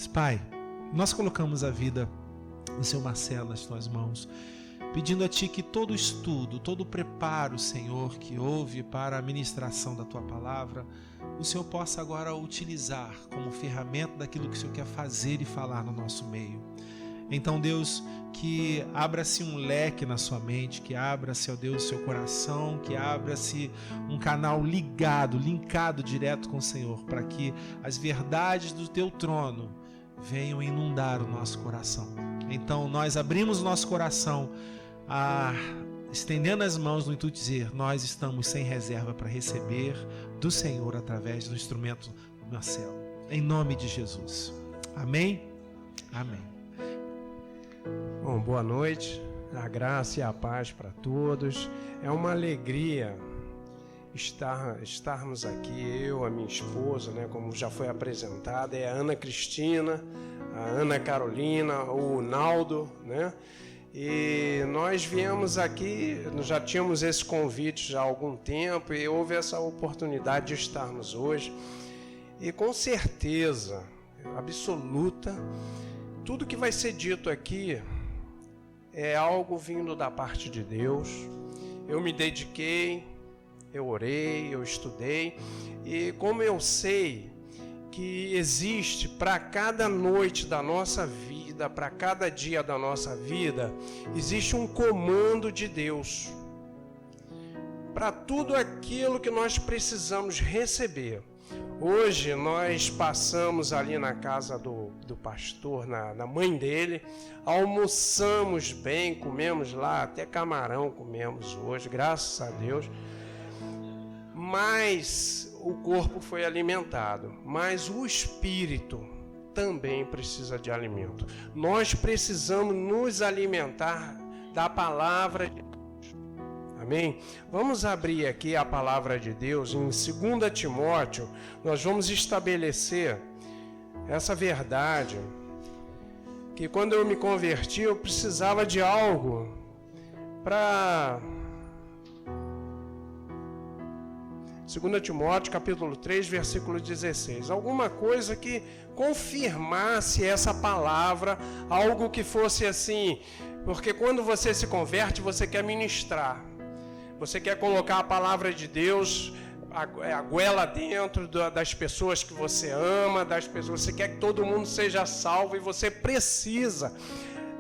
deles. Pai, nós colocamos a vida do seu Marcelo nas tuas mãos, pedindo a Ti que todo o estudo, todo o preparo, Senhor, que houve para a ministração da Tua palavra, o Senhor possa agora utilizar como ferramenta daquilo que o Senhor quer fazer e falar no nosso meio. Então, Deus, que abra-se um leque na sua mente, que abra-se, ó Deus, seu coração, que abra-se um canal linkado direto com o Senhor, para que as verdades do Teu trono venham inundar o nosso coração. Então, nós abrimos o nosso coração, estendendo as mãos no intuito de dizer: nós estamos sem reserva para receber do Senhor através do instrumento do Marcelo. Em nome de Jesus. Amém? Amém. Bom, boa noite, a graça e a paz para todos. É uma alegria estarmos aqui, eu, a minha esposa, né, como já foi apresentada, é a Ana Cristina, a Ana Carolina, o Naldo, né? E nós viemos aqui, já tínhamos esse convite já há algum tempo e houve essa oportunidade de estarmos hoje. E com certeza absoluta, tudo que vai ser dito aqui é algo vindo da parte de Deus. Eu me dediquei, eu orei, eu estudei, e como eu sei que existe para cada noite da nossa vida, para cada dia da nossa vida, existe um comando de Deus para tudo aquilo que nós precisamos receber. Hoje nós passamos ali na casa do pastor, na mãe dele, almoçamos bem, comemos lá, até camarão comemos hoje, graças a Deus. Mas o corpo foi alimentado, mas o espírito também precisa de alimento. Nós precisamos nos alimentar da palavra de Deus. Amém? Vamos abrir aqui a palavra de Deus em 2 Timóteo. Nós vamos estabelecer essa verdade, que quando eu me converti eu precisava de algo para... 2 Timóteo capítulo 3, versículo 16. Alguma coisa que confirmasse essa palavra, algo que fosse assim, porque quando você se converte, você quer ministrar. Você quer colocar a palavra de Deus, a goela dentro das pessoas que você ama, das pessoas. Você quer que todo mundo seja salvo e você precisa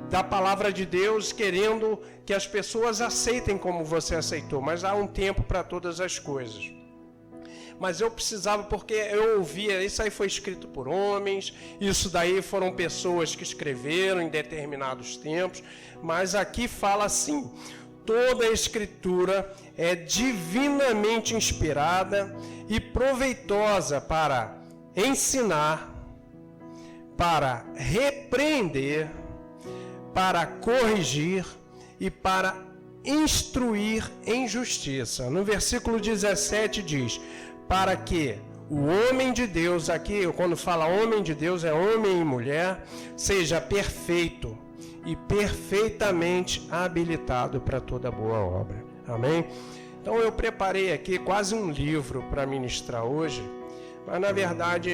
da palavra de Deus, querendo que as pessoas aceitem como você aceitou. Mas há um tempo para todas as coisas. Mas eu precisava, porque eu ouvia, isso aí foi escrito por homens, isso daí foram pessoas que escreveram em determinados tempos, mas aqui fala assim: toda a escritura é divinamente inspirada e proveitosa para ensinar, para repreender, para corrigir e para instruir em justiça. No versículo 17 diz: para que o homem de Deus, aqui quando fala homem de Deus é homem e mulher, seja perfeito e perfeitamente habilitado para toda boa obra. Amém? Então eu preparei aqui quase um livro para ministrar hoje, mas na verdade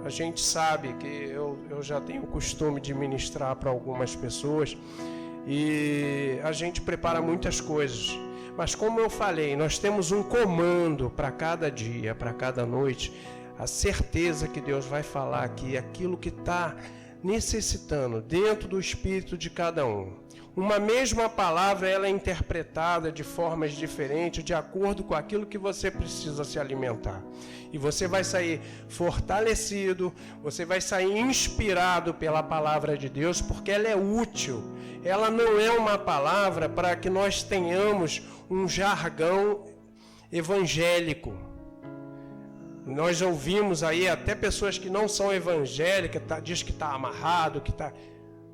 a gente sabe que eu já tenho o costume de ministrar para algumas pessoas e a gente prepara muitas coisas. Mas como eu falei, nós temos um comando para cada dia, para cada noite, a certeza que Deus vai falar aqui aquilo que está necessitando dentro do espírito de cada um. Uma mesma palavra, ela é interpretada de formas diferentes, de acordo com aquilo que você precisa se alimentar. E você vai sair fortalecido, você vai sair inspirado pela palavra de Deus, porque ela é útil. Ela não é uma palavra para que nós tenhamos um jargão evangélico. Nós ouvimos aí até pessoas que não são evangélicas, diz que está amarrado, que está...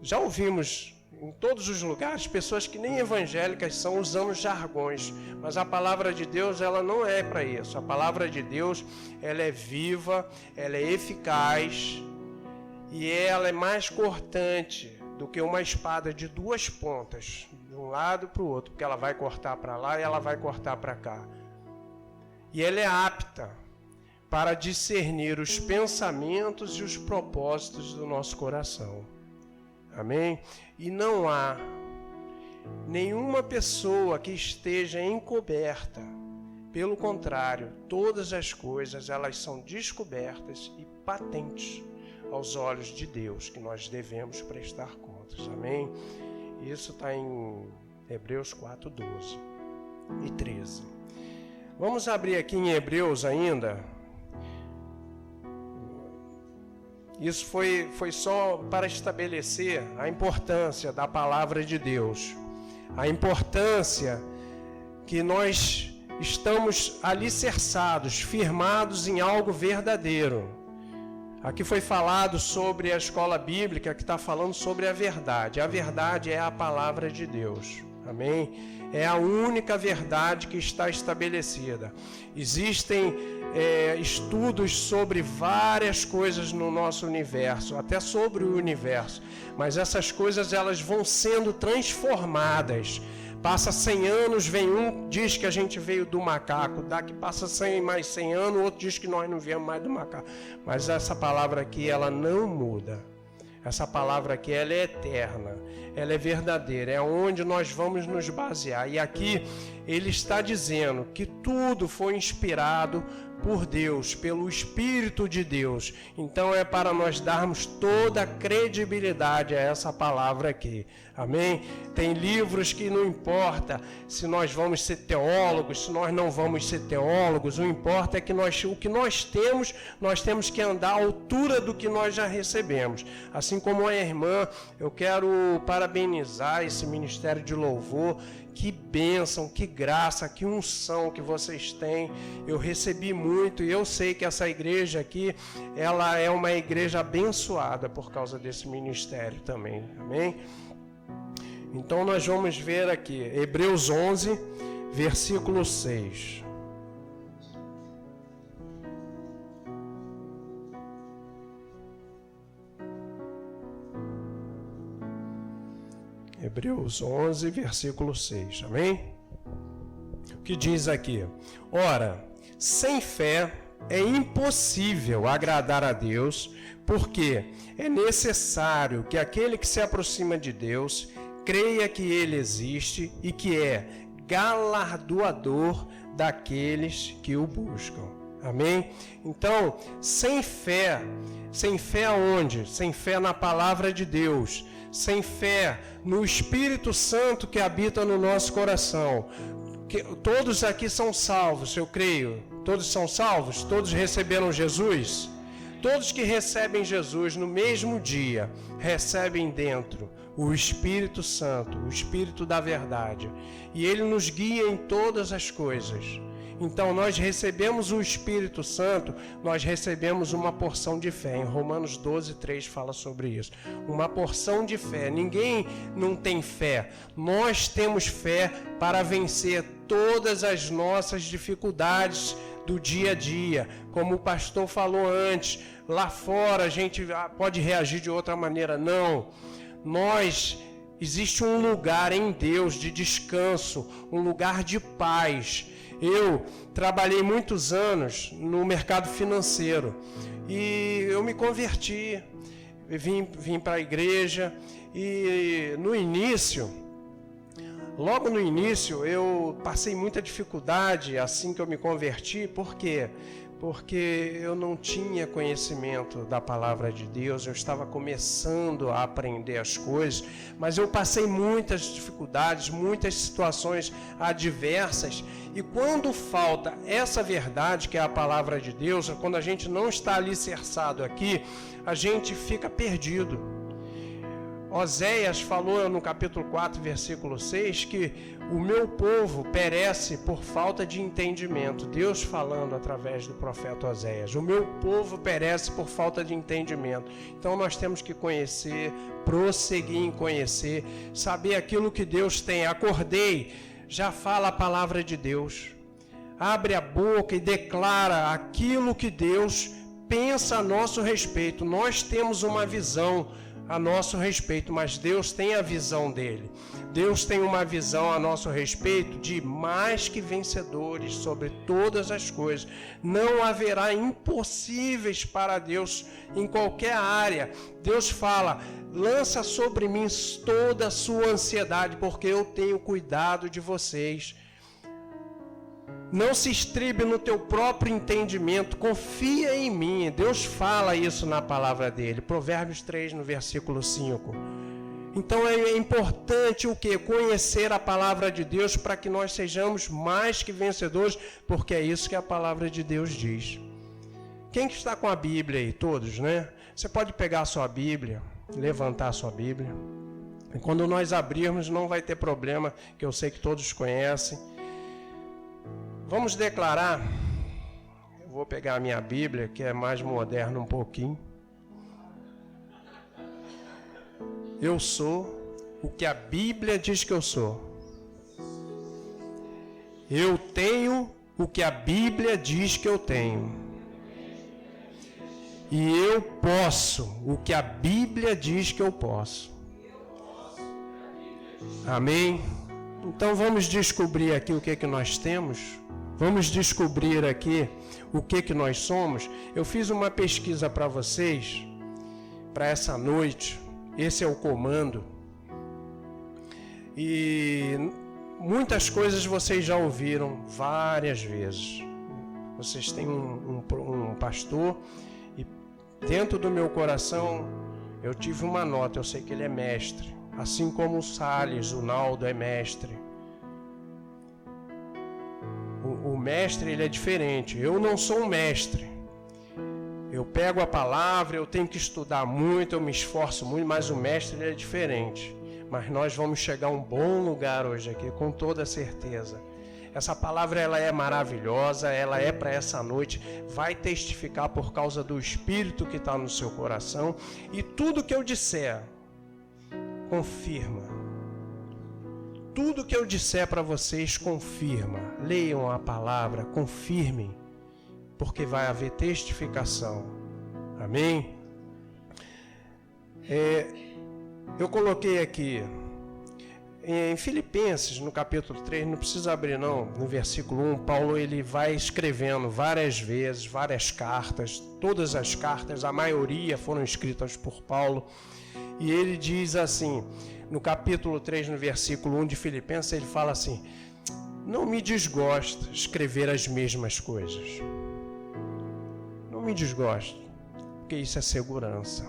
Já ouvimos em todos os lugares pessoas que nem evangélicas são usando jargões, mas a palavra de Deus, ela não é para isso. A palavra de Deus, ela é viva, ela é eficaz e ela é mais cortante do que uma espada de duas pontas, de um lado para o outro, porque ela vai cortar para lá e ela vai cortar para cá. E ela é apta para discernir os pensamentos e os propósitos do nosso coração. Amém? E não há nenhuma pessoa que esteja encoberta. Pelo contrário, todas as coisas, elas são descobertas e patentes aos olhos de Deus, que nós devemos prestar contas. Amém? Isso está em Hebreus 4, 12 e 13. Vamos abrir aqui em Hebreus ainda. Isso foi só para estabelecer a importância da palavra de Deus. A importância que nós estamos alicerçados, firmados em algo verdadeiro. Aqui foi falado sobre a escola bíblica, que está falando sobre a verdade. A verdade é a palavra de Deus. Amém? É a única verdade que está estabelecida. Existem estudos sobre várias coisas no nosso universo, até sobre o universo. Mas essas coisas, elas vão sendo transformadas. Passa 100 anos, vem um, diz que a gente veio do macaco. Daqui passa mais 100 anos, outro diz que nós não viemos mais do macaco. Mas essa palavra aqui, ela não muda. Essa palavra aqui, ela é eterna, ela é verdadeira, é onde nós vamos nos basear. E aqui ele está dizendo que tudo foi inspirado por Deus, pelo Espírito de Deus. Então é para nós darmos toda a credibilidade a essa palavra aqui. Amém? Tem livros que não importa se nós vamos ser teólogos, se nós não vamos ser teólogos, o importa é que o que nós temos que andar à altura do que nós já recebemos. Assim como a irmã, eu quero parabenizar esse ministério de louvor. Que bênção, que graça, que unção que vocês têm. Eu recebi muito e eu sei que essa igreja aqui, ela é uma igreja abençoada por causa desse ministério também. Amém? Então nós vamos ver aqui, Hebreus 11, versículo 6. Hebreus 11, versículo 6, amém? O que diz aqui? Ora, sem fé é impossível agradar a Deus, porque é necessário que aquele que se aproxima de Deus creia que Ele existe e que é galardoador daqueles que o buscam. Amém? Então, sem fé aonde? Sem fé na palavra de Deus, sem fé no Espírito Santo que habita no nosso coração. Todos aqui são salvos, eu creio. Todos são salvos? Todos receberam Jesus? Todos que recebem Jesus no mesmo dia, recebem dentro o Espírito Santo, o Espírito da verdade. E Ele nos guia em todas as coisas. Então, nós recebemos o Espírito Santo, nós recebemos uma porção de fé. Em Romanos 12, 3 fala sobre isso. Uma porção de fé. Ninguém não tem fé. Nós temos fé para vencer todas as nossas dificuldades do dia a dia. Como o pastor falou antes, lá fora a gente pode reagir de outra maneira. Não. Existe um lugar em Deus de descanso, um lugar de paz. Eu trabalhei muitos anos no mercado financeiro e eu me converti, vim para a igreja e logo no início eu passei muita dificuldade assim que eu me converti. Por quê? Porque eu não tinha conhecimento da palavra de Deus, eu estava começando a aprender as coisas, mas eu passei muitas dificuldades, muitas situações adversas, e quando falta essa verdade, que é a palavra de Deus, quando a gente não está alicerçado aqui, a gente fica perdido. Oséias falou no capítulo 4, versículo 6, que o meu povo perece por falta de entendimento. Deus falando através do profeta Oséias. O meu povo perece por falta de entendimento. Então nós temos que conhecer, prosseguir em conhecer, saber aquilo que Deus tem. Acordei, já fala a palavra de Deus. Abre a boca e declara aquilo que Deus pensa a nosso respeito. Nós temos uma visão a nosso respeito, mas Deus tem a visão dele. Deus tem uma visão a nosso respeito de mais que vencedores sobre todas as coisas. Não haverá impossíveis para Deus em qualquer área. Deus fala: lança sobre mim toda a sua ansiedade, porque eu tenho cuidado de vocês. Não se estribe no teu próprio entendimento, confia em mim. Deus fala isso na palavra dele. Provérbios 3, no versículo 5. Então é importante o quê? Conhecer a palavra de Deus para que nós sejamos mais que vencedores, porque é isso que a palavra de Deus diz. Quem que está com a Bíblia aí? Todos, né? Você pode pegar a sua Bíblia, levantar a sua Bíblia. E quando nós abrirmos, não vai ter problema, que eu sei que todos conhecem. Vamos declarar. Eu vou pegar a minha Bíblia, que é mais moderna um pouquinho. Eu sou o que a Bíblia diz que eu sou. Eu tenho o que a Bíblia diz que eu tenho. E eu posso o que a Bíblia diz que eu posso. Amém? Então vamos descobrir aqui o que nós temos. Vamos descobrir aqui o que nós somos. Eu fiz uma pesquisa para vocês, para essa noite. Esse é o comando. E muitas coisas vocês já ouviram várias vezes. Vocês têm um pastor, e dentro do meu coração eu tive uma nota. Eu sei que ele é mestre, assim como o Salles, o Naldo é mestre. O mestre, ele é diferente. Eu não sou um mestre. Eu pego a palavra, eu tenho que estudar muito, eu me esforço muito, mas o mestre, ele é diferente. Mas nós vamos chegar a um bom lugar hoje aqui, com toda certeza. Essa palavra, ela é maravilhosa, ela é para essa noite, vai testificar por causa do Espírito que está no seu coração. E tudo que eu disser, confirma. Tudo que eu disser para vocês, confirma. Leiam a palavra, confirmem, porque vai haver testificação. Amém? Eu coloquei aqui, em Filipenses, no capítulo 3, não precisa abrir não, no versículo 1, Paulo ele vai escrevendo várias vezes, várias cartas, todas as cartas, a maioria foram escritas por Paulo, e ele diz assim, no capítulo 3, no versículo 1 de Filipenses, ele fala assim: não me desgosta escrever as mesmas coisas. Não me desgosta, porque isso é segurança.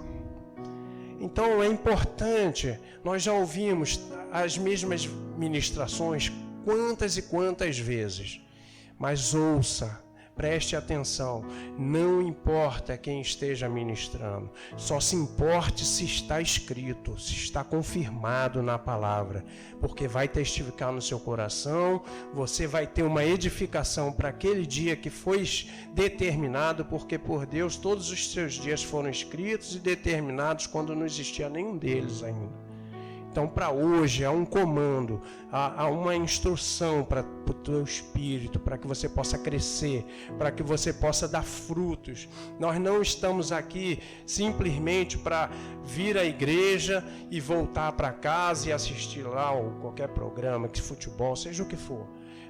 Então é importante, nós já ouvimos as mesmas ministrações quantas e quantas vezes, mas ouça, preste atenção, não importa quem esteja ministrando, só se importe se está escrito, se está confirmado na palavra, porque vai testificar no seu coração, você vai ter uma edificação para aquele dia que foi determinado, porque por Deus todos os seus dias foram escritos e determinados quando não existia nenhum deles ainda. Então, para hoje, há um comando, há uma instrução para o teu espírito, para que você possa crescer, para que você possa dar frutos. Nós não estamos aqui simplesmente para vir à igreja e voltar para casa e assistir lá ou qualquer programa, que futebol, seja o que for.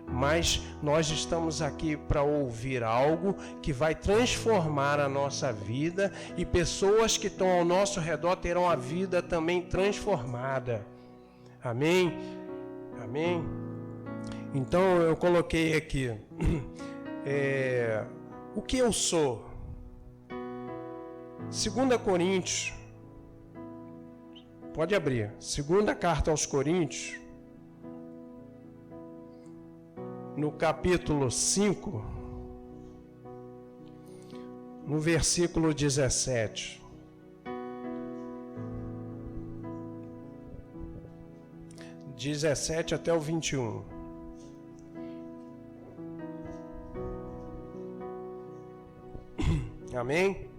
Mas nós estamos aqui para ouvir algo que vai transformar a nossa vida, e pessoas que estão ao nosso redor terão a vida também transformada. Amém? Amém? Então eu coloquei aqui o que eu sou. 2 Coríntios, pode abrir, 2ª carta aos Coríntios, no capítulo 5, no versículo 17. Até o 21. Amém?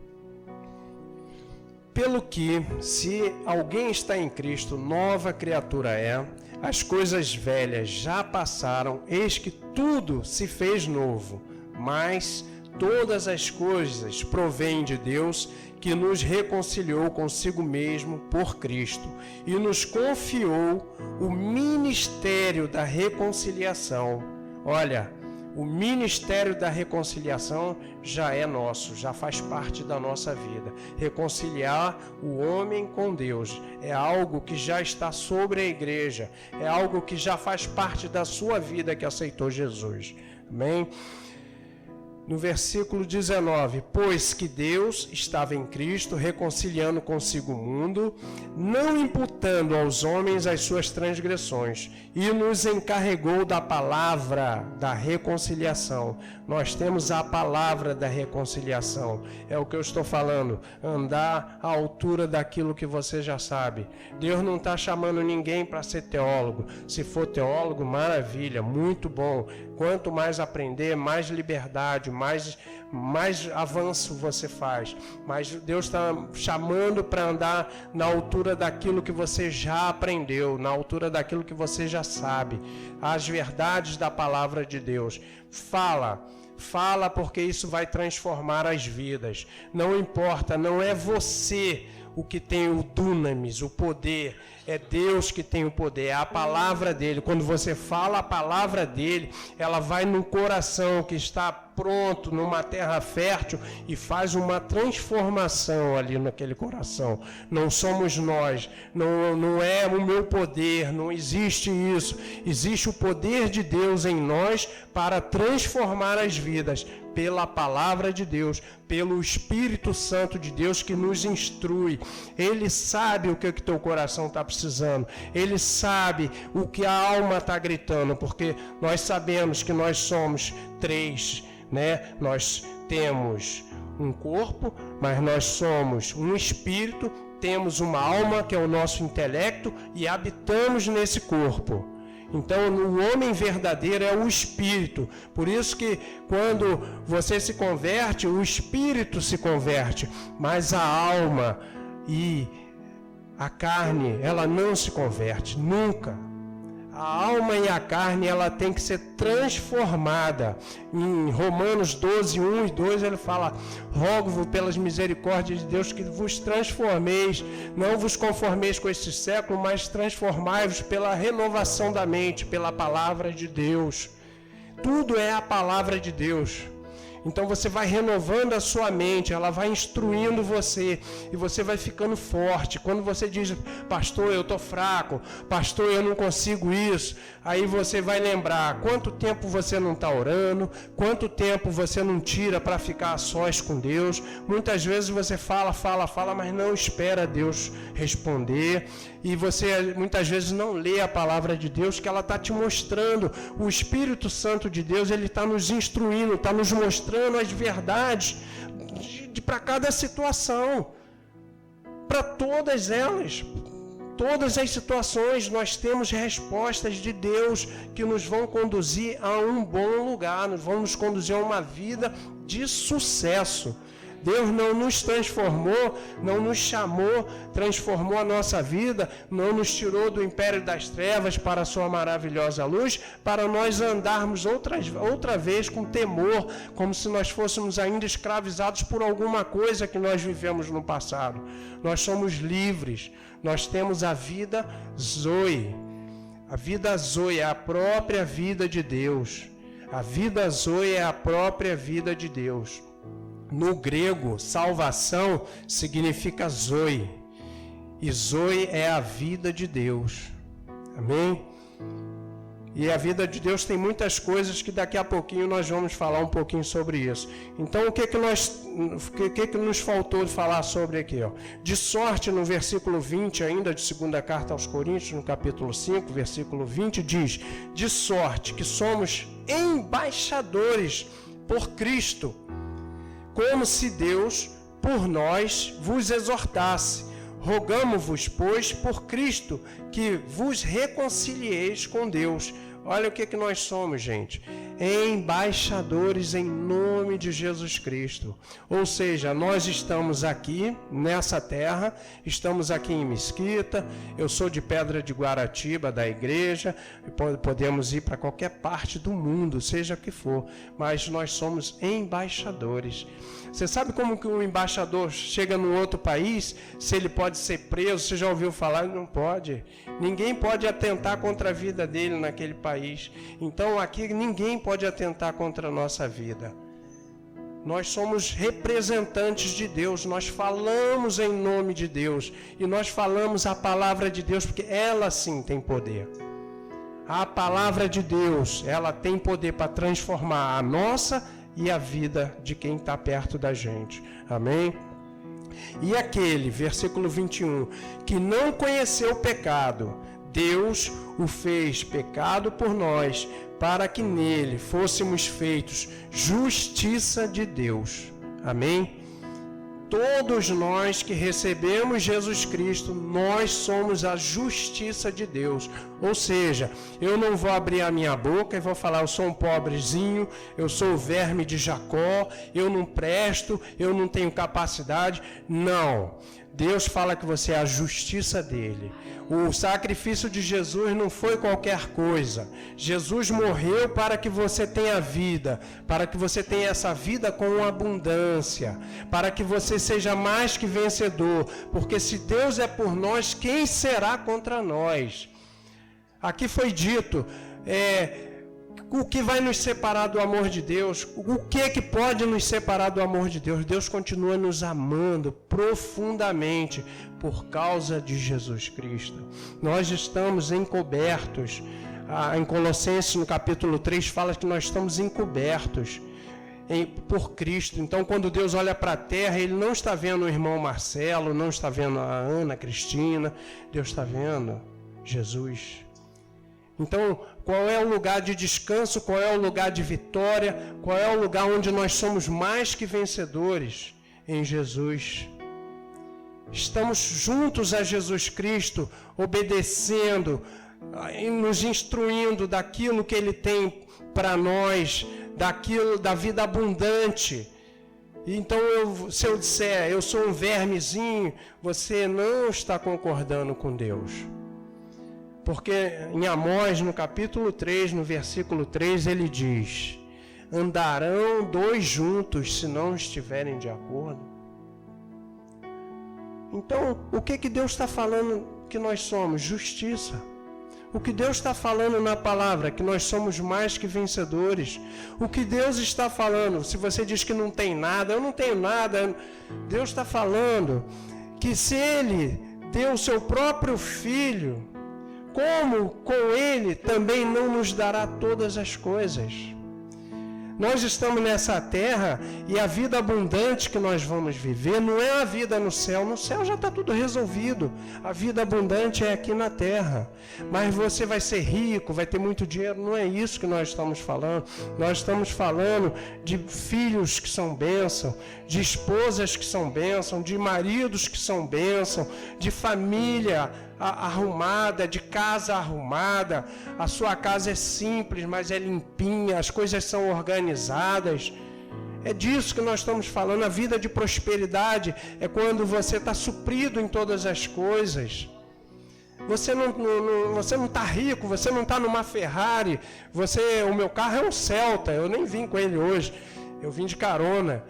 Pelo que, se alguém está em Cristo, nova criatura é, as coisas velhas já passaram, eis que tudo se fez novo, mas todas as coisas provêm de Deus, que nos reconciliou consigo mesmo por Cristo e nos confiou o ministério da reconciliação. Olha, o ministério da reconciliação já é nosso, já faz parte da nossa vida. Reconciliar o homem com Deus é algo que já está sobre a igreja, é algo que já faz parte da sua vida que aceitou Jesus. Amém? No versículo 19, pois que Deus estava em Cristo reconciliando consigo o mundo, não imputando aos homens as suas transgressões, e nos encarregou da palavra da reconciliação. Nós temos a palavra da reconciliação, é o que eu estou falando, andar à altura daquilo que você já sabe. Deus não está chamando ninguém para ser teólogo. Se for teólogo, maravilha, muito bom. Quanto mais aprender, mais liberdade, mais avanço você faz. Mas Deus está chamando para andar na altura daquilo que você já aprendeu, na altura daquilo que você já sabe. As verdades da palavra de Deus. Fala porque isso vai transformar as vidas. Não importa, não é você o que tem o dunamis, o poder. É Deus que tem o poder, é a palavra dele. Quando você fala a palavra dele, ela vai no coração que está pronto, numa terra fértil, e faz uma transformação ali naquele coração. Não somos nós, não é o meu poder, não existe isso. Existe o poder de Deus em nós para transformar as vidas, pela palavra de Deus, pelo Espírito Santo de Deus que nos instrui. Ele sabe o que teu coração está precisando. Ele sabe o que a alma está gritando, porque nós sabemos que nós somos três, né? Nós temos um corpo, mas nós somos um espírito, temos uma alma que é o nosso intelecto e habitamos nesse corpo. Então, o homem verdadeiro é o espírito. Por isso que quando você se converte, o espírito se converte, mas a alma e a carne, ela não se converte, nunca. A alma e a carne, ela tem que ser transformada. Em Romanos 12, 1 e 2, ele fala: rogo-vos pelas misericórdias de Deus que vos transformeis, não vos conformeis com este século, mas transformai-vos pela renovação da mente, pela palavra de Deus. Tudo é a palavra de Deus. Então você vai renovando a sua mente, ela vai instruindo você e você vai ficando forte. Quando você diz: pastor, eu estou fraco, pastor, eu não consigo isso, aí você vai lembrar quanto tempo você não está orando, quanto tempo você não tira para ficar a sós com Deus. Muitas vezes você fala, mas não espera Deus responder. E você muitas vezes não lê a palavra de Deus, que ela está te mostrando. O Espírito Santo de Deus, ele está nos instruindo, está nos mostrando as verdades para cada situação, para todas elas. Todas as situações nós temos respostas de Deus que nos vão conduzir a um bom lugar, nos vão nos conduzir a uma vida de sucesso. Deus não nos transformou, não nos chamou, transformou a nossa vida, não nos tirou do império das trevas para a sua maravilhosa luz, para nós andarmos outra vez com temor, como se nós fôssemos ainda escravizados por alguma coisa que nós vivemos no passado. Nós somos livres, nós temos a vida Zoe. A vida Zoe é a própria vida de Deus. A vida Zoe é a própria vida de Deus. No grego, salvação significa Zoe. E Zoe é a vida de Deus. Amém? E a vida de Deus tem muitas coisas que daqui a pouquinho nós vamos falar um pouquinho sobre isso. Então, o que nos faltou de falar sobre aqui? Ó? De sorte, no versículo 20 ainda, de 2ª carta aos Coríntios, no capítulo 5, versículo 20, diz: de sorte que somos embaixadores por Cristo, como se Deus por nós vos exortasse. Rogamo-vos, pois, por Cristo, que vos reconcilieis com Deus. Olha o que nós somos, gente. Embaixadores em nome de Jesus Cristo. Ou seja, nós estamos aqui nessa terra, estamos aqui em Mesquita, eu sou de Pedra de Guaratiba, da igreja, podemos ir para qualquer parte do mundo, seja o que for, mas nós somos embaixadores. Você sabe como que um embaixador chega num outro país, se ele pode ser preso? Você já ouviu falar? Não pode. Ninguém pode atentar contra a vida dele naquele país. Então aqui ninguém pode atentar contra a nossa vida. Nós somos representantes de Deus, nós falamos em nome de Deus e nós falamos a palavra de Deus porque ela sim tem poder. A palavra de Deus, ela tem poder para transformar a nossa e a vida de quem está perto da gente. Amém? E aquele, versículo 21, que não conheceu o pecado, Deus o fez pecado por nós, para que nele fôssemos feitos justiça de Deus. Amém? Todos nós que recebemos Jesus Cristo, nós somos a justiça de Deus. Ou seja, eu não vou abrir a minha boca e vou falar, eu sou um pobrezinho, eu sou o verme de Jacó, eu não presto, eu não tenho capacidade. Não. Deus fala que você é a justiça dele. O sacrifício de Jesus não foi qualquer coisa. Jesus morreu para que você tenha vida, para que você tenha essa vida com abundância, para que você seja mais que vencedor, porque se Deus é por nós, quem será contra nós? Aqui foi dito, o que vai nos separar do amor de Deus? O que pode nos separar do amor de Deus? Deus continua nos amando profundamente por causa de Jesus Cristo. Nós estamos encobertos. Em Colossenses, no capítulo 3, fala que nós estamos encobertos por Cristo. Então, quando Deus olha para a terra, Ele não está vendo o irmão Marcelo, não está vendo a Ana, a Cristina. Deus está vendo Jesus. Então, qual é o lugar de descanso, qual é o lugar de vitória, qual é o lugar onde nós somos mais que vencedores? Em Jesus. Estamos juntos a Jesus Cristo, obedecendo, nos instruindo daquilo que Ele tem para nós, daquilo da vida abundante. Então, se eu disser, eu sou um vermezinho, você não está concordando com Deus. Porque em Amós, no capítulo 3, no versículo 3, ele diz: andarão dois juntos se não estiverem de acordo. Então, o que Deus está falando que nós somos? Justiça. O que Deus está falando na palavra? Que nós somos mais que vencedores. O que Deus está falando? Se você diz que não tem nada, eu não tenho nada. Deus está falando que se Ele deu o seu próprio Filho, como com Ele também não nos dará todas as coisas. Nós estamos nessa terra e a vida abundante que nós vamos viver não é a vida no céu. No céu já está tudo resolvido. A vida abundante é aqui na terra. Mas você vai ser rico, vai ter muito dinheiro. Não é isso que nós estamos falando. Nós estamos falando de filhos que são bênção, de esposas que são bênção, de maridos que são bênção, de família arrumada, de casa arrumada. A sua casa é simples, mas é limpinha, as coisas são organizadas. É disso que nós estamos falando. A vida de prosperidade é quando você está suprido em todas as coisas. Você não está rico, você não está numa Ferrari. O meu carro é um Celta, eu nem vim com ele hoje, eu vim de carona.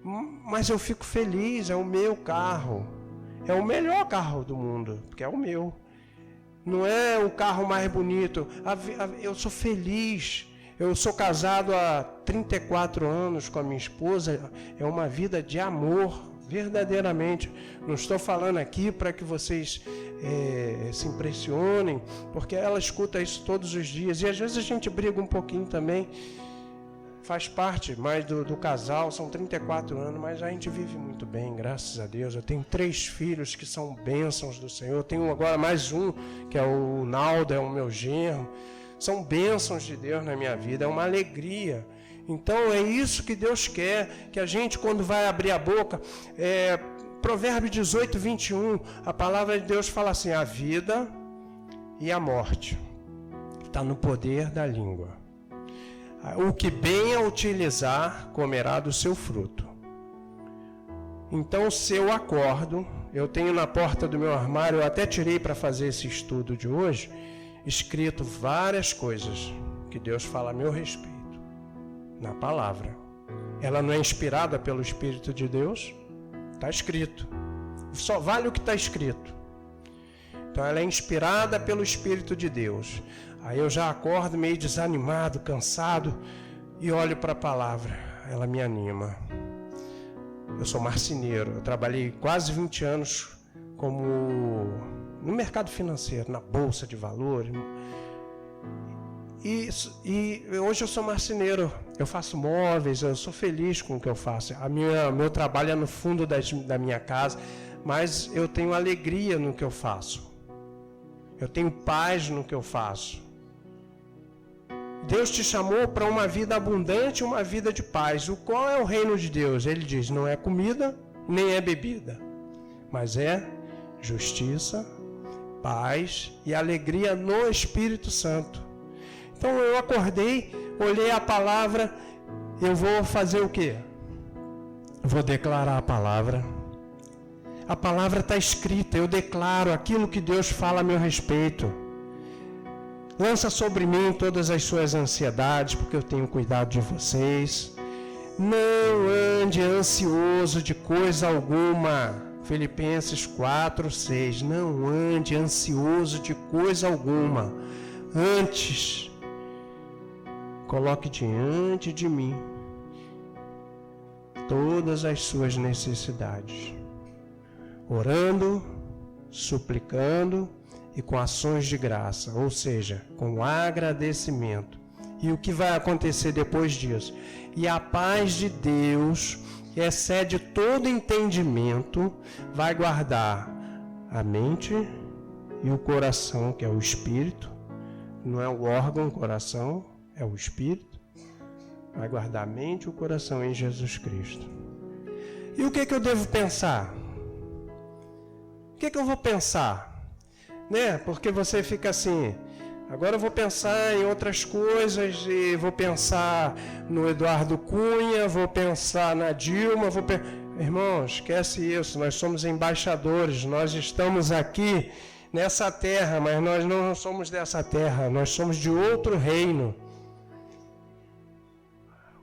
Mas eu fico feliz, é o meu carro. É o melhor carro do mundo, porque é o meu. Não é o carro mais bonito. Eu sou feliz. Eu sou casado há 34 anos com a minha esposa. É uma vida de amor, verdadeiramente. Não estou falando aqui para que vocês se impressionem, porque ela escuta isso todos os dias. E às vezes a gente briga um pouquinho também. Faz parte mais do casal, são 34 anos, mas a gente vive muito bem, graças a Deus. Eu tenho 3 filhos que são bênçãos do Senhor. Eu tenho agora mais um, que é o Naldo, é o meu genro. São bênçãos de Deus na minha vida, é uma alegria. Então é isso que Deus quer, que a gente quando vai abrir a boca... Provérbios 18, 21, a palavra de Deus fala assim, a vida e a morte. está no poder da língua. O que bem a utilizar, comerá do seu fruto. Então, se eu acordo, eu tenho na porta do meu armário, eu até tirei para fazer esse estudo de hoje, escrito várias coisas que Deus fala a meu respeito, na palavra. Ela não é inspirada pelo Espírito de Deus? Está escrito. Só vale o que está escrito. Então ela é inspirada pelo Espírito de Deus. Aí eu já acordo meio desanimado, cansado, e olho para a palavra. Ela me anima. Eu sou marceneiro. Eu trabalhei quase 20 anos no mercado financeiro, na bolsa de valores. E hoje eu sou marceneiro. Eu faço móveis, eu sou feliz com o que eu faço. Meu trabalho é no fundo da minha casa, mas eu tenho alegria no que eu faço. Eu tenho paz no que eu faço. Deus te chamou para uma vida abundante, uma vida de paz. Qual é o reino de Deus? Ele diz, não é comida, nem é bebida, mas é justiça, paz e alegria no Espírito Santo. Então eu acordei, olhei a palavra, eu vou fazer o quê? Vou declarar a palavra. A palavra está escrita, eu declaro aquilo que Deus fala a meu respeito. Lança sobre mim todas as suas ansiedades, porque eu tenho cuidado de vocês. Não ande ansioso de coisa alguma. Filipenses 4:6. Não ande ansioso de coisa alguma. Antes, coloque diante de mim todas as suas necessidades, orando, suplicando e com ações de graça, ou seja, com agradecimento. E o que vai acontecer depois disso? E a paz de Deus, que excede todo entendimento, vai guardar a mente e o coração, que é o espírito. Não é o órgão, o coração, é o espírito. Vai guardar a mente e o coração em Jesus Cristo. E o que eu devo pensar? O que eu vou pensar? Porque você fica assim, agora eu vou pensar em outras coisas, e vou pensar no Eduardo Cunha, vou pensar na Dilma, Irmão, esquece isso, nós somos embaixadores, nós estamos aqui nessa terra, mas nós não somos dessa terra, nós somos de outro reino.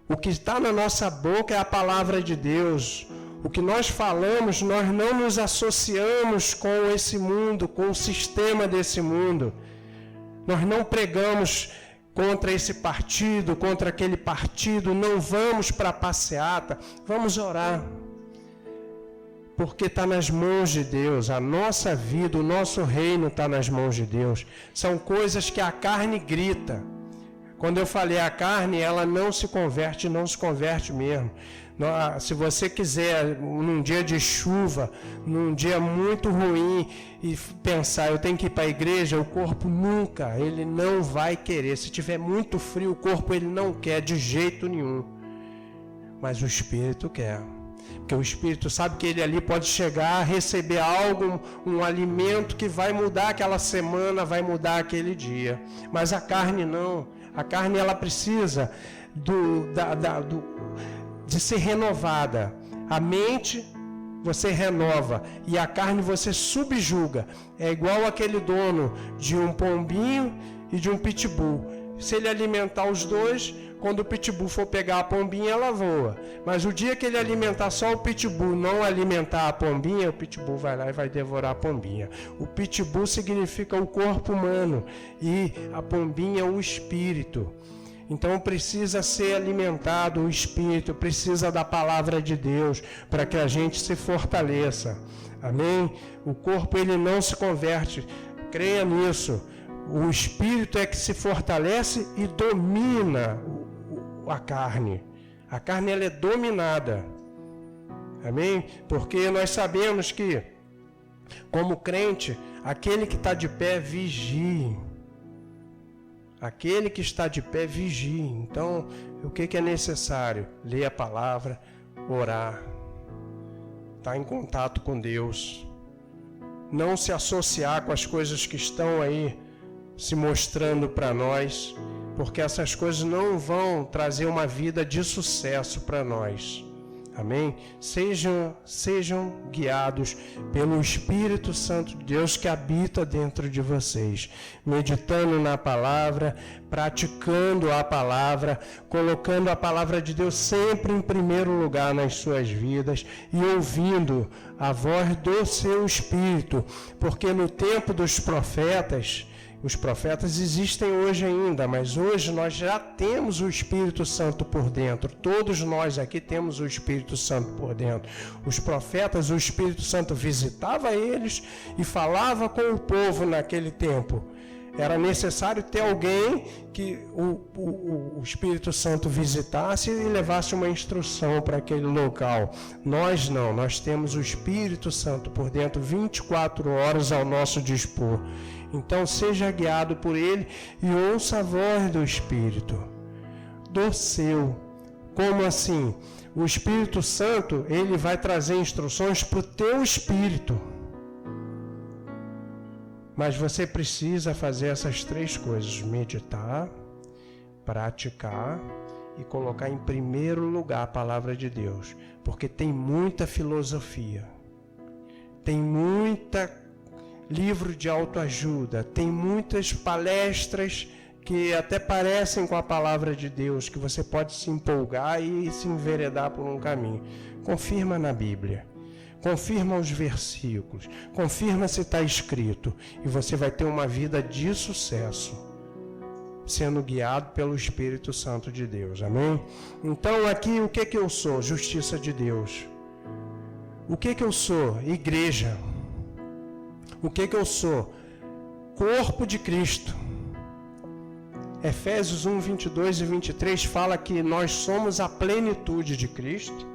O que está na nossa boca é a palavra de Deus. O que nós falamos, nós não nos associamos com esse mundo, com o sistema desse mundo. Nós não pregamos contra esse partido, contra aquele partido, não vamos para a passeata, vamos orar. Porque está nas mãos de Deus, a nossa vida, o nosso reino está nas mãos de Deus. São coisas que a carne grita. Quando eu falei a carne, ela não se converte mesmo. Se você quiser, num dia de chuva, num dia muito ruim, e pensar, eu tenho que ir para a igreja, o corpo nunca, ele não vai querer. Se tiver muito frio, o corpo ele não quer de jeito nenhum. Mas o Espírito quer. Porque o Espírito sabe que ele ali pode chegar a receber algo, um alimento que vai mudar aquela semana, vai mudar aquele dia. Mas a carne não. A carne ela precisa de ser renovada. A mente você renova e a carne você subjuga. É igual aquele dono de um pombinho e de um pitbull. Se ele alimentar os dois, quando o pitbull for pegar a pombinha, ela voa. Mas o dia que ele alimentar só o pitbull, não alimentar a pombinha, o pitbull vai lá e vai devorar a pombinha. O pitbull significa o corpo humano e a pombinha o espírito. Então precisa ser alimentado o espírito, precisa da palavra de Deus para que a gente se fortaleça. Amém? O corpo ele não se converte, creia nisso. O espírito é que se fortalece e domina a carne. A carne ela é dominada. Amém? Porque nós sabemos que, como crente, aquele que está de pé vigie. Aquele que está de pé vigie. Então, o que é necessário? Ler a palavra, orar, estar em contato com Deus, não se associar com as coisas que estão aí se mostrando para nós, porque essas coisas não vão trazer uma vida de sucesso para nós. Amém? Sejam guiados pelo Espírito Santo de Deus que habita dentro de vocês, meditando na palavra, praticando a palavra, colocando a palavra de Deus sempre em primeiro lugar nas suas vidas e ouvindo a voz do seu Espírito, porque no tempo dos profetas, os profetas existem hoje ainda, mas hoje nós já temos o Espírito Santo por dentro. Todos nós aqui temos o Espírito Santo por dentro. Os profetas, o Espírito Santo visitava eles e falava com o povo naquele tempo. Era necessário ter alguém que o Espírito Santo visitasse e levasse uma instrução para aquele local. Nós não, nós temos o Espírito Santo por dentro 24 horas ao nosso dispor. Então seja guiado por ele e ouça a voz do Espírito, do seu. Como assim? O Espírito Santo, ele vai trazer instruções para o teu espírito. Mas você precisa fazer essas três coisas: meditar, praticar e colocar em primeiro lugar a palavra de Deus. Porque tem muita filosofia, tem muita livro de autoajuda, tem muitas palestras que até parecem com a palavra de Deus, que você pode se empolgar e se enveredar por um caminho. Confirma na Bíblia, confirma os versículos, confirma se está escrito, e você vai ter uma vida de sucesso, sendo guiado pelo Espírito Santo de Deus. Amém? Então aqui o que eu sou? Justiça de Deus. O que eu sou? Igreja. O que eu sou? Corpo de Cristo. Efésios 1, 22 e 23 fala que nós somos a plenitude de Cristo,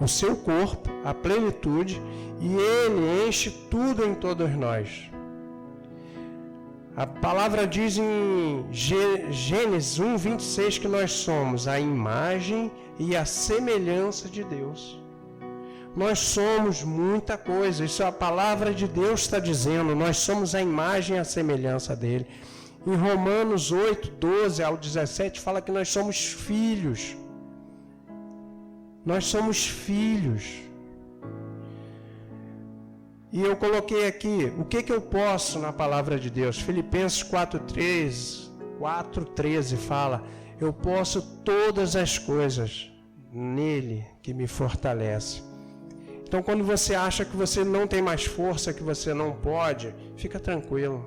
o seu corpo, a plenitude, e ele enche tudo em todos nós. A palavra diz em Gênesis 1, 26 que nós somos a imagem e a semelhança de Deus. Nós somos muita coisa, isso a palavra de Deus está dizendo, nós somos a imagem e a semelhança dele. Em Romanos 8, 12 ao 17, fala que nós somos filhos. Nós somos filhos. E eu coloquei aqui, o que eu posso na palavra de Deus? Filipenses 4:13 fala, eu posso todas as coisas nele que me fortalece. Então, quando você acha que você não tem mais força, que você não pode, fica tranquilo.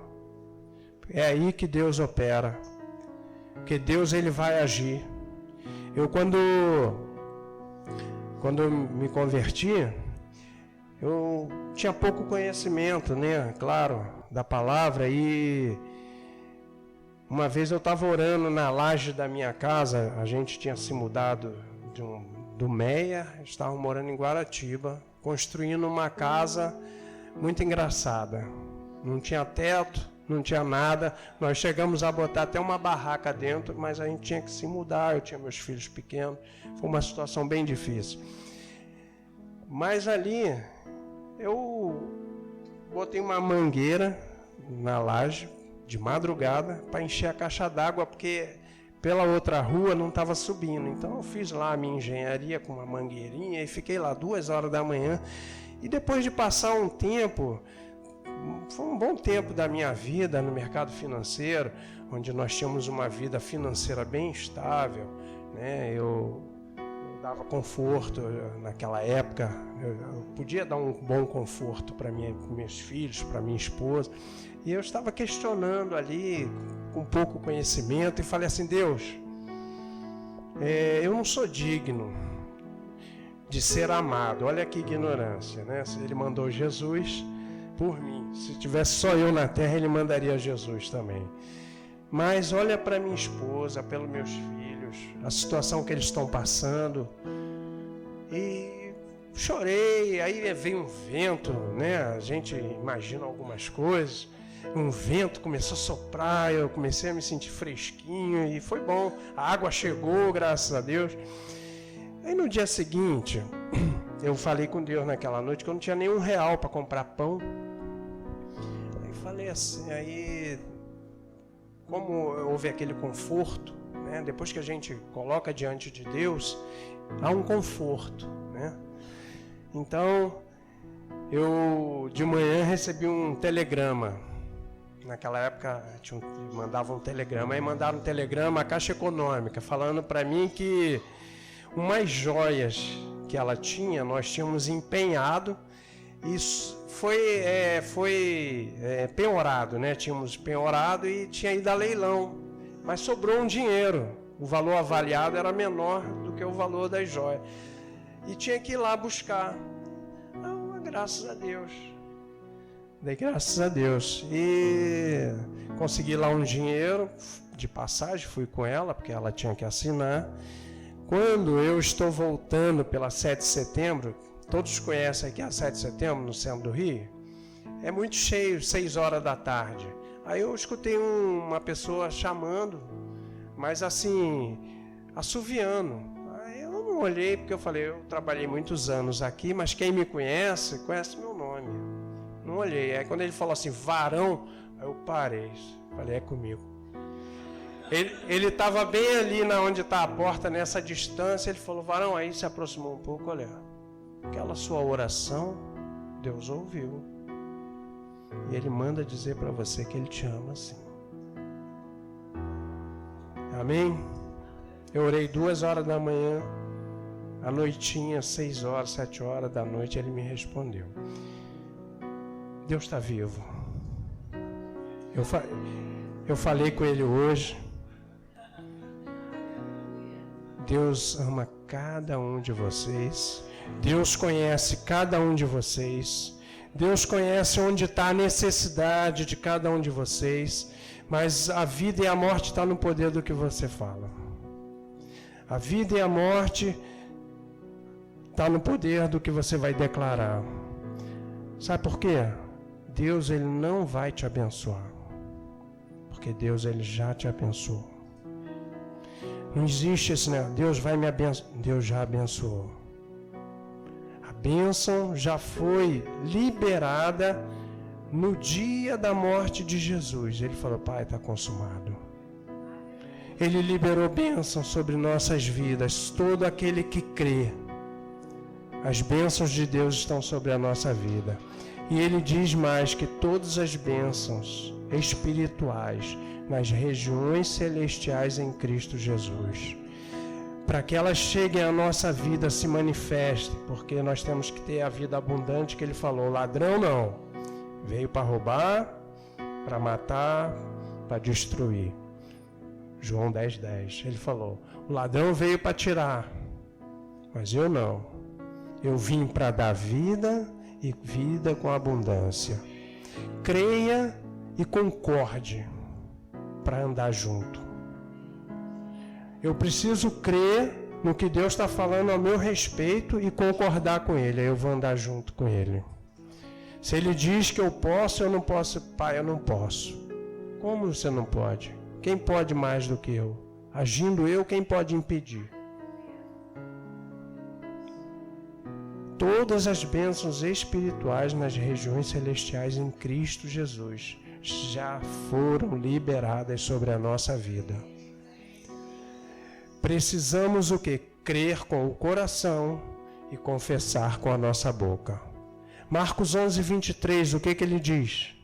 É aí que Deus opera. Porque Deus, ele vai agir. Eu, quando eu me converti, eu tinha pouco conhecimento, né? Claro, da palavra. E uma vez eu estava orando na laje da minha casa. A gente tinha se mudado do Meia, estava morando em Guaratiba, construindo uma casa muito engraçada. Não tinha teto, não tinha nada. Nós chegamos a botar até uma barraca dentro, mas a gente tinha que se mudar. Eu tinha meus filhos pequenos. Foi uma situação bem difícil. Mas ali, eu botei uma mangueira na laje, de madrugada, para encher a caixa d'água, porque pela outra rua não estava subindo. Então eu fiz lá a minha engenharia com uma mangueirinha e fiquei lá 2 horas da manhã. E depois de passar um tempo, foi um bom tempo da minha vida no mercado financeiro, onde nós tínhamos uma vida financeira bem estável, né? Eu dava conforto naquela época, eu podia dar um bom conforto para meus filhos, para minha esposa. E eu estava questionando ali, com pouco conhecimento, e falei assim, Deus, eu não sou digno de ser amado. Olha que ignorância, né? Se ele mandou Jesus por mim, se tivesse só eu na terra, ele mandaria Jesus também. Mas olha para minha esposa, pelos meus filhos, a situação que eles estão passando. E chorei, aí veio um vento, né? A gente imagina algumas coisas. Um vento começou a soprar, eu comecei a me sentir fresquinho e foi bom. A água chegou, graças a Deus. Aí no dia seguinte, eu falei com Deus naquela noite que eu não tinha nenhum real para comprar pão. Aí falei assim, aí como houve aquele conforto, né? Depois que a gente coloca diante de Deus, há um conforto, né? Então, eu de manhã recebi um telegrama. Naquela época mandavam um telegrama, aí mandaram um telegrama à Caixa Econômica, falando para mim que umas joias que ela tinha, nós tínhamos empenhado, e foi penhorado, né? Tínhamos penhorado e tinha ido a leilão, mas sobrou um dinheiro, o valor avaliado era menor do que o valor das joias, e tinha que ir lá buscar. Então, graças a Deus. Dei graças a Deus. E consegui lá um dinheiro de passagem, fui com ela, porque ela tinha que assinar. Quando eu estou voltando pela 7 de setembro, todos conhecem aqui a 7 de setembro, no centro do Rio, é muito cheio, 6 horas da tarde. Aí eu escutei uma pessoa chamando, mas assim, assoviando. Aí eu não olhei, porque eu falei, eu trabalhei muitos anos aqui, mas quem me conhece meu nome. Não olhei. Aí quando ele falou assim, varão, aí eu parei. Falei, é comigo. Ele estava bem ali na onde está a porta, nessa distância. Ele falou, varão, aí se aproximou um pouco, olha, aquela sua oração, Deus ouviu. E Ele manda dizer para você que Ele te ama assim. Amém? Eu orei 2 horas da manhã, à noitinha, 6 horas, 7 horas da noite, Ele me respondeu. Deus está vivo. Eu falei com Ele hoje. Deus ama cada um de vocês. Deus conhece cada um de vocês. Deus conhece onde está a necessidade de cada um de vocês. Mas a vida e a morte estão no poder do que você fala. A vida e a morte estão no poder do que você vai declarar. Sabe por quê? Deus, Ele não vai te abençoar, porque Deus, Ele já te abençoou. Não existe esse, né? Deus vai me abençoar. Deus já abençoou. A bênção já foi liberada no dia da morte de Jesus. Ele falou, Pai, está consumado. Ele liberou bênção sobre nossas vidas. Todo aquele que crê, as bênçãos de Deus estão sobre a nossa vida. E Ele diz mais que todas as bênçãos espirituais nas regiões celestiais em Cristo Jesus, para que elas cheguem à nossa vida, se manifestem, porque nós temos que ter a vida abundante que Ele falou. O ladrão não, veio para roubar, para matar, para destruir. João 10:10, Ele falou, o ladrão veio para tirar, mas eu não. Eu vim para dar vida e vida com abundância. Creia e concorde para andar junto. Eu preciso crer no que Deus está falando ao meu respeito e concordar com Ele. Aí eu vou andar junto com Ele. Se Ele diz que eu posso, eu não posso. Pai, eu não posso. Como você não pode? Quem pode mais do que eu? Agindo eu, quem pode impedir? Todas as bênçãos espirituais nas regiões celestiais em Cristo Jesus já foram liberadas sobre a nossa vida. Precisamos o quê? Crer com o coração e confessar com a nossa boca. Marcos 11:23, o que ele diz?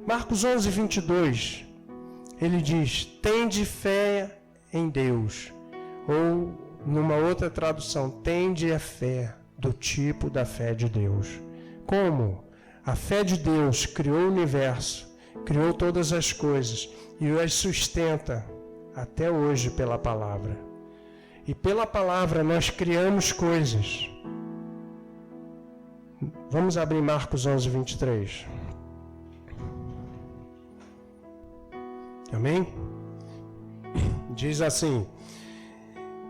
Marcos 11:22, ele diz, tende fé em Deus. Ou, numa outra tradução, tende a fé do tipo da fé de Deus. Como? A fé de Deus criou o universo, criou todas as coisas e as sustenta até hoje pela palavra. E pela palavra nós criamos coisas. Vamos abrir Marcos 11:23. Amém? Diz assim,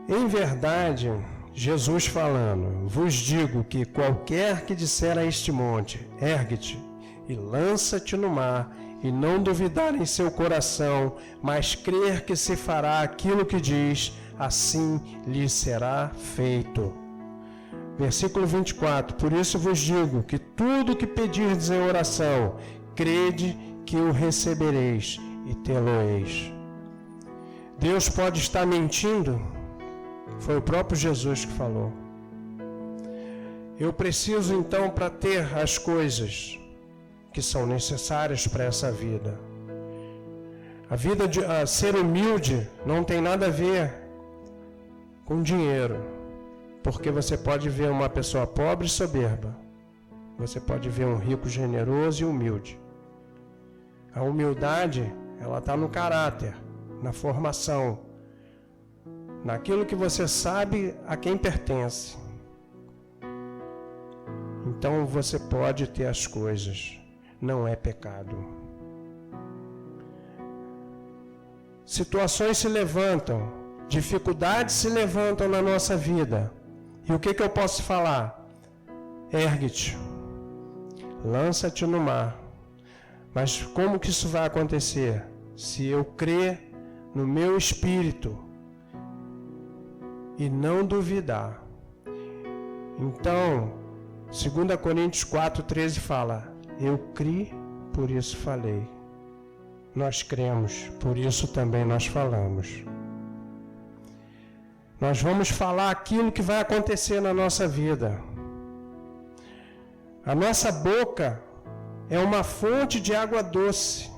em verdade, Jesus falando, vos digo que qualquer que disser a este monte, ergue-te e lança-te no mar, e não duvidar em seu coração, mas crer que se fará aquilo que diz, assim lhe será feito. Versículo 24, por isso vos digo que tudo que pedirdes em oração, crede que o recebereis, e tê-lo-eis. Deus pode estar mentindo? Foi o próprio Jesus que falou. Eu preciso então, para ter as coisas que são necessárias para essa vida. A vida de ser humilde não tem nada a ver com dinheiro, porque você pode ver uma pessoa pobre e soberba, você pode ver um rico generoso e humilde. A humildade, ela está no caráter, na formação, naquilo que você sabe a quem pertence. Então você pode ter as coisas, não é pecado. Situações se levantam, dificuldades se levantam na nossa vida. E o que eu posso falar? Ergue-te, lança-te no mar. Mas como que isso vai acontecer? Se eu crer no meu espírito e não duvidar. Então, 2 Coríntios 4,13 fala: eu criei, por isso falei. Nós cremos, por isso também nós falamos. Nós vamos falar aquilo que vai acontecer na nossa vida. A nossa boca é uma fonte de água doce.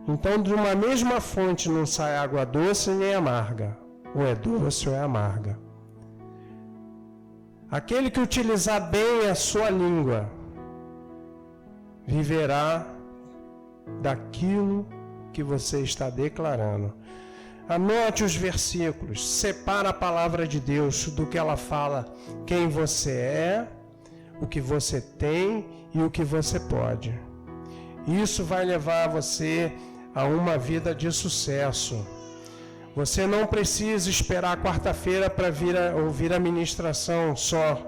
Então, de uma mesma fonte não sai água doce nem amarga. Ou é doce ou é amarga. Aquele que utilizar bem a sua língua viverá daquilo que você está declarando. Anote os versículos, separa a palavra de Deus do que ela fala, quem você é, o que você tem e o que você pode. Isso vai levar você a uma vida de sucesso. Você não precisa esperar quarta-feira para ouvir a ministração só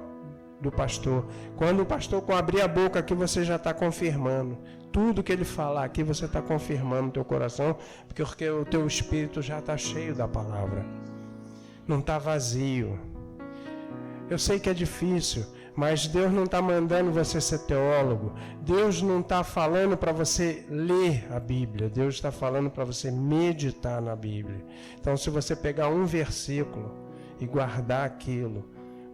do pastor. Quando o pastor abrir a boca aqui, você já está confirmando. Tudo que ele falar aqui, você está confirmando no teu coração, porque o teu espírito já está cheio da palavra. Não está vazio. Eu sei que é difícil, mas Deus não está mandando você ser teólogo. Deus não está falando para você ler a Bíblia. Deus está falando para você meditar na Bíblia. Então, se você pegar um versículo e guardar aquilo,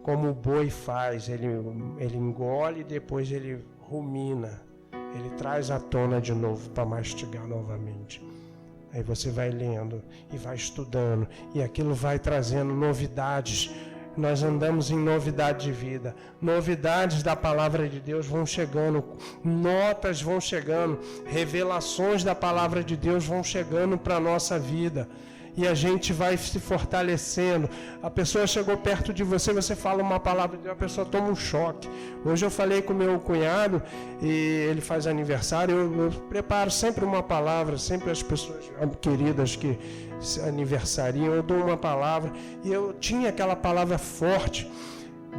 como o boi faz, ele engole e depois ele rumina. Ele traz à tona de novo para mastigar novamente. Aí você vai lendo e vai estudando, e aquilo vai trazendo novidades. Nós andamos em novidade de vida. Novidades da palavra de Deus vão chegando, notas vão chegando, revelações da palavra de Deus vão chegando para a nossa vida. E a gente vai se fortalecendo. A pessoa chegou perto de você, você fala uma palavra, a pessoa toma um choque. Hoje eu falei com meu cunhado, e ele faz aniversário, eu preparo sempre uma palavra, sempre as pessoas queridas que aniversariam, eu dou uma palavra, e eu tinha aquela palavra forte,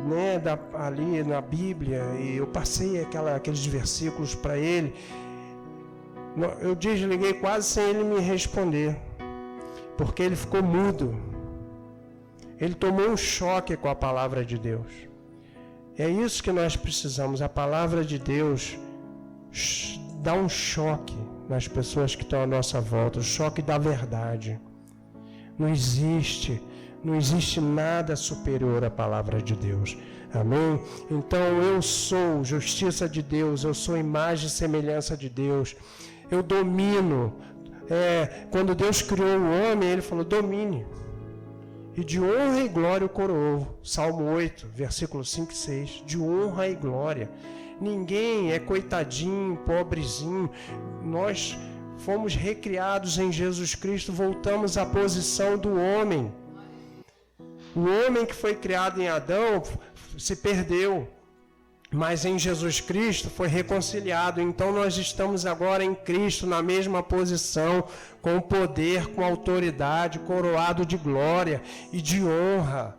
né, ali na Bíblia, e eu passei aqueles versículos para ele. Eu desliguei quase sem ele me responder, porque ele ficou mudo. Ele tomou um choque com a palavra de Deus. É isso que nós precisamos. A palavra de Deus dá um choque nas pessoas que estão à nossa volta, o choque da verdade. Não existe nada superior à palavra de Deus. Amém? Então eu sou justiça de Deus, eu sou imagem e semelhança de Deus. Eu domino. Quando Deus criou o homem, ele falou: domine. E de honra e glória o coroou. Salmo 8, versículo 5 e 6. De honra e glória. Ninguém é coitadinho, pobrezinho. Nós fomos recriados em Jesus Cristo, voltamos à posição do homem. O homem que foi criado em Adão se perdeu, mas em Jesus Cristo foi reconciliado. Então nós estamos agora em Cristo, na mesma posição, com poder, com autoridade, coroado de glória e de honra.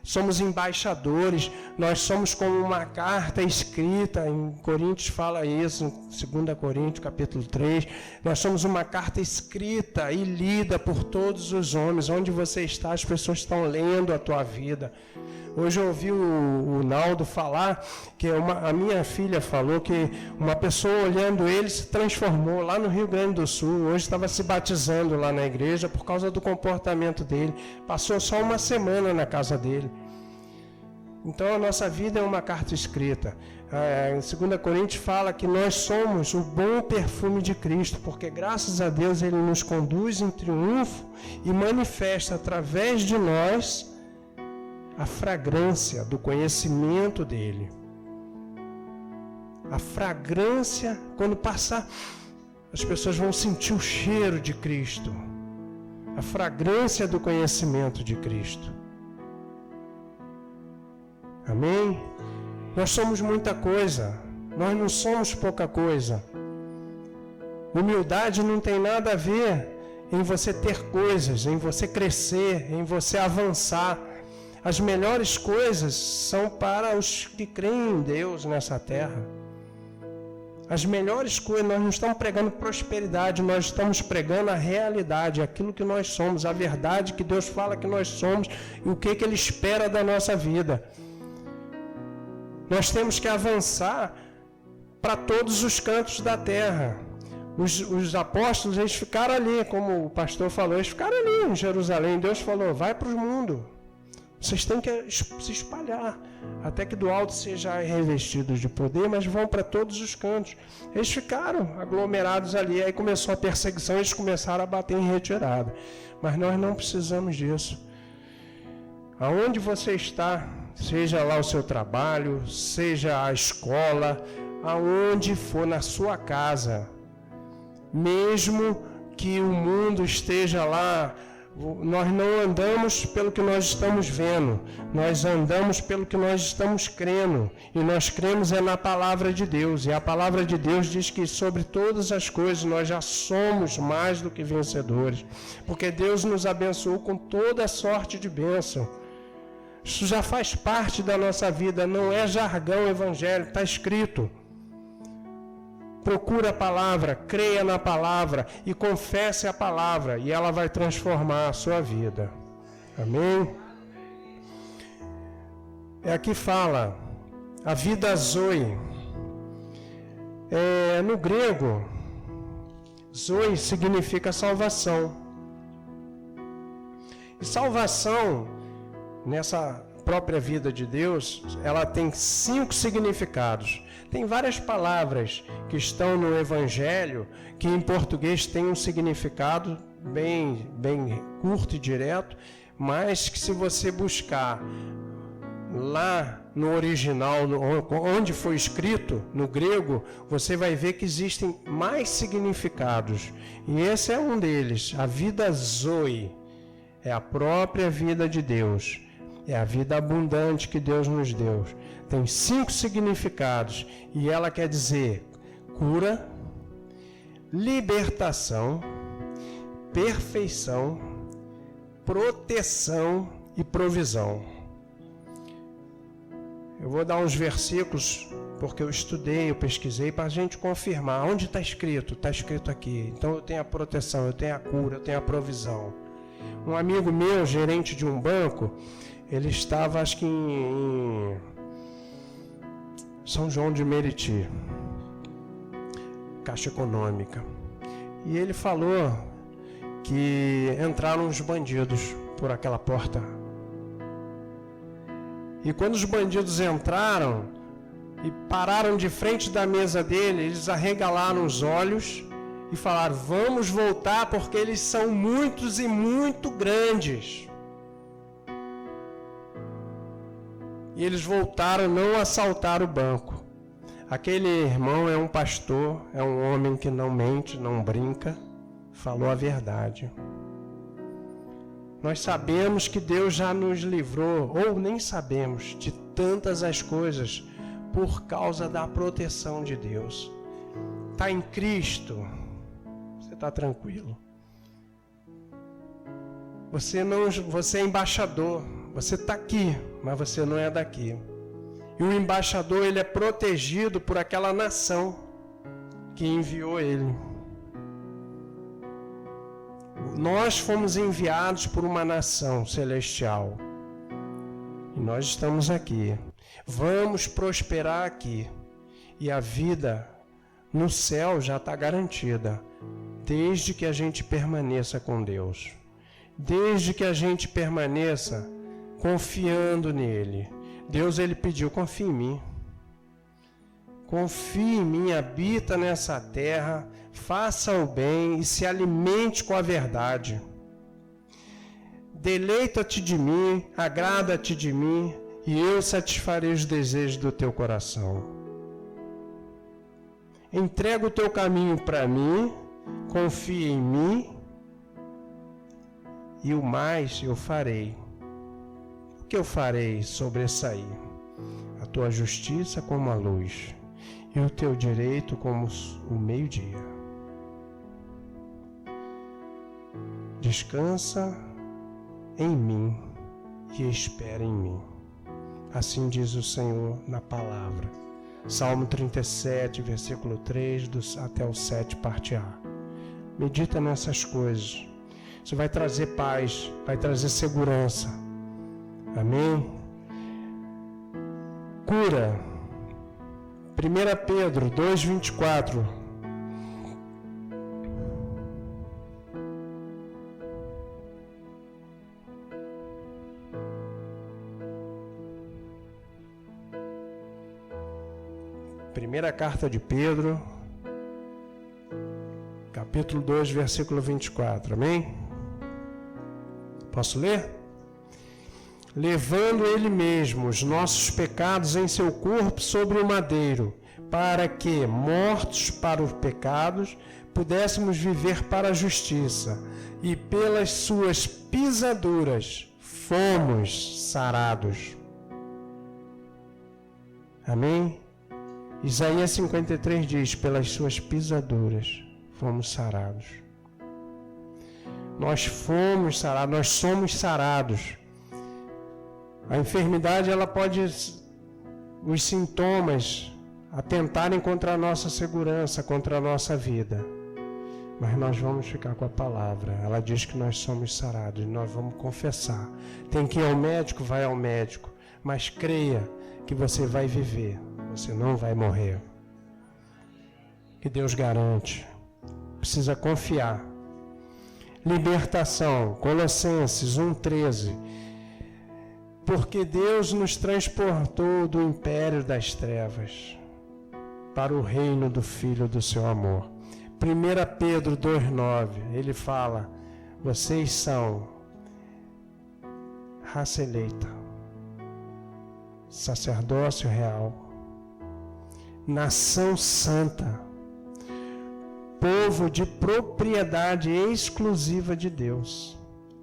somos embaixadores, nós somos como uma carta escrita, em Coríntios fala isso, em 2 Coríntios capítulo 3, nós somos uma carta escrita e lida por todos os homens, onde você está, as pessoas estão lendo a tua vida. Hoje eu ouvi o Naldo falar, que a minha filha falou que uma pessoa olhando ele se transformou lá no Rio Grande do Sul, hoje estava se batizando lá na igreja por causa do comportamento dele, passou só uma semana na casa dele. Então a nossa vida é uma carta escrita. Em 2 Coríntios fala que nós somos o bom perfume de Cristo, porque graças a Deus Ele nos conduz em triunfo e manifesta através de nós a fragrância do conhecimento dEle. A fragrância, quando passar, as pessoas vão sentir o cheiro de Cristo. A fragrância do conhecimento de Cristo. Amém? Nós somos muita coisa. Nós não somos pouca coisa. Humildade não tem nada a ver em você ter coisas, em você crescer, em você avançar. As melhores coisas são para os que creem em Deus nessa terra. As melhores coisas, nós não estamos pregando prosperidade, nós estamos pregando a realidade, aquilo que nós somos, a verdade que Deus fala que nós somos e o que Ele espera da nossa vida. Nós temos que avançar para todos os cantos da terra. Os apóstolos, eles ficaram ali, como o pastor falou, eles ficaram ali em Jerusalém. Deus falou, vai para o mundo. Vocês têm que se espalhar, até que do alto sejam revestidos de poder, mas vão para todos os cantos. Eles ficaram aglomerados ali, aí começou a perseguição, eles começaram a bater em retirada. Mas nós não precisamos disso. Aonde você está, seja lá o seu trabalho, seja a escola, aonde for, na sua casa, mesmo que o mundo esteja lá, nós não andamos pelo que nós estamos vendo, nós andamos pelo que nós estamos crendo, e nós cremos na palavra de Deus, e a palavra de Deus diz que sobre todas as coisas nós já somos mais do que vencedores, porque Deus nos abençoou com toda sorte de bênção. Isso já faz parte da nossa vida, não é jargão evangélico, está escrito. Procure a palavra, creia na palavra e confesse a palavra, e ela vai transformar a sua vida. Amém? Aqui fala, a vida zoe. No grego, zoe significa salvação. E salvação, nessa própria vida de Deus, ela tem 5 significados. Tem várias palavras que estão no Evangelho que em português tem um significado bem curto e direto, mas que se você buscar lá no original, onde foi escrito, no grego, você vai ver que existem mais significados. E esse é um deles. A vida zoe é a própria vida de Deus. É a vida abundante que Deus nos deu. Tem 5 significados e ela quer dizer cura, libertação, perfeição, proteção e provisão. Eu vou dar uns versículos, porque eu estudei, eu pesquisei, para a gente confirmar. Onde está escrito? Está escrito aqui. Então eu tenho a proteção, eu tenho a cura, eu tenho a provisão. Um amigo meu, gerente de um banco, ele estava, acho que em São João de Meriti, Caixa Econômica. E ele falou que entraram uns bandidos por aquela porta. E quando os bandidos entraram e pararam de frente da mesa dele, eles arregalaram os olhos e falaram, vamos voltar porque eles são muitos e muito grandes. E eles voltaram, não assaltaram o banco. Aquele irmão é um pastor, é um homem que não mente, não brinca, falou a verdade. Nós sabemos que Deus já nos livrou, ou nem sabemos, de tantas as coisas por causa da proteção de Deus. Está em Cristo, você está tranquilo. Você é embaixador, você está aqui. mas você não é daqui. E o embaixador, ele é protegido por aquela nação que enviou ele. Nós fomos enviados por uma nação celestial. E nós estamos aqui. Vamos prosperar aqui. E a vida no céu já está garantida. Desde que a gente permaneça com Deus. Desde que a gente permaneça confiando nele. Deus, ele pediu, confia em mim. Confie em mim, habita nessa terra, faça o bem e se alimente com a verdade. Deleita-te de mim, agrada-te de mim, e eu satisfarei os desejos do teu coração. Entrega o teu caminho para mim, confia em mim, e o mais eu farei. O que eu farei sobressair? A tua justiça como a luz, e o teu direito como o meio-dia. Descansa em mim e espera em mim. Assim diz o Senhor na palavra. Salmo 37, versículo 3 até o 7, parte A. Medita nessas coisas. Isso vai trazer paz, vai trazer segurança. Amém? Cura. 1 Pedro 2,24. Primeira carta de Pedro, capítulo 2, versículo 24. Amém? Posso ler? Levando ele mesmo os nossos pecados em seu corpo sobre o madeiro, para que, mortos para os pecados, pudéssemos viver para a justiça, e pelas suas pisaduras fomos sarados. Amém? Isaías 53 diz, pelas suas pisaduras fomos sarados. Nós fomos sarados, nós somos sarados. A enfermidade, ela pode, os sintomas, atentarem contra a nossa segurança, contra a nossa vida. Mas nós vamos ficar com a palavra. Ela diz que nós somos sarados, nós vamos confessar. Tem que ir ao médico, vai ao médico. Mas creia que você vai viver, você não vai morrer. Que Deus garante. Precisa confiar. Libertação, Colossenses 1,13. Porque Deus nos transportou do império das trevas para o reino do Filho do seu amor. 1 Pedro 2,9, ele fala, vocês são raça eleita, sacerdócio real, nação santa, povo de propriedade exclusiva de Deus,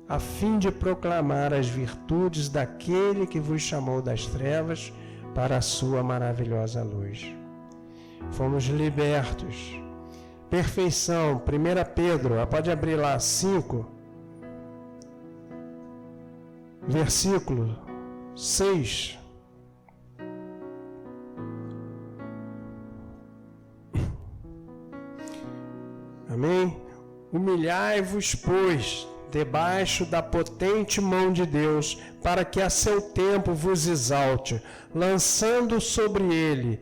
a fim de proclamar as virtudes daquele que vos chamou das trevas para a sua maravilhosa luz. Fomos libertos. Perfeição, 1 Pedro, pode abrir lá, 5, versículo 6. Amém? Humilhai-vos, pois, debaixo da potente mão de Deus, para que a seu tempo vos exalte, lançando sobre ele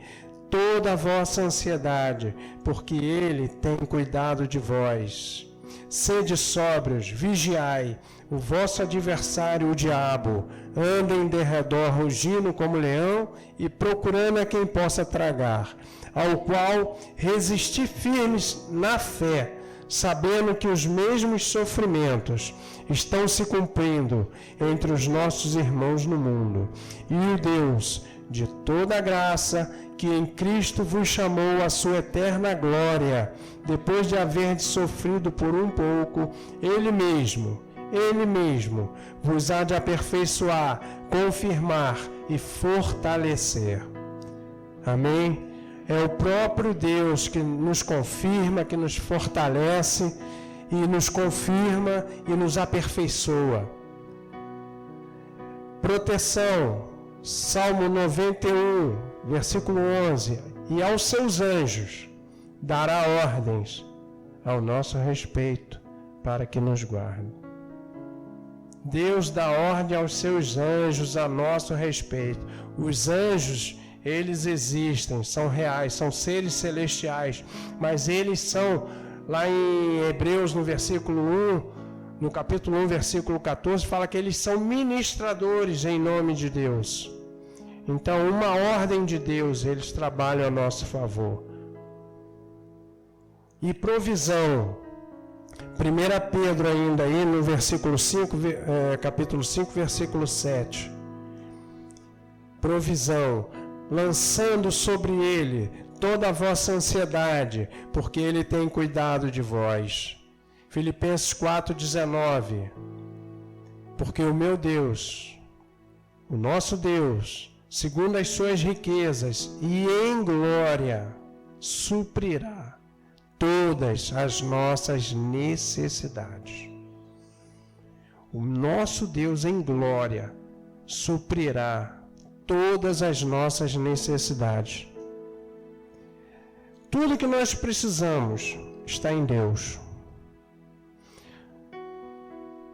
toda a vossa ansiedade, porque ele tem cuidado de vós. Sede sóbrios, vigiai, o vosso adversário, o diabo, anda em derredor rugindo como leão e procurando a quem possa tragar, ao qual resisti firmes na fé, sabendo que os mesmos sofrimentos estão se cumprindo entre os nossos irmãos no mundo. E o Deus de toda a graça, que em Cristo vos chamou à sua eterna glória, depois de haver sofrido por um pouco, Ele mesmo vos há de aperfeiçoar, confirmar e fortalecer. Amém? É o próprio Deus que nos confirma, que nos fortalece e nos confirma e nos aperfeiçoa. proteção. Salmo 91, versículo 11. E aos seus anjos dará ordens ao nosso respeito para que nos guardem. Deus dá ordem aos seus anjos a nosso respeito. Os anjos, eles existem, são reais, são seres celestiais, mas eles são, lá em Hebreus, no versículo 1, no capítulo 1, versículo 14, fala que eles são ministradores em nome de Deus. Então, uma ordem de Deus, eles trabalham a nosso favor. E provisão. 1 Pedro ainda aí, no versículo 5, capítulo 5, versículo 7. Provisão. Lançando sobre ele toda a vossa ansiedade, porque ele tem cuidado de vós. Filipenses 4,19. Porque o meu Deus, o nosso Deus, segundo as suas riquezas e em glória, suprirá todas as nossas necessidades. O nosso Deus em glória suprirá todas as nossas necessidades. Tudo que nós precisamos está em Deus.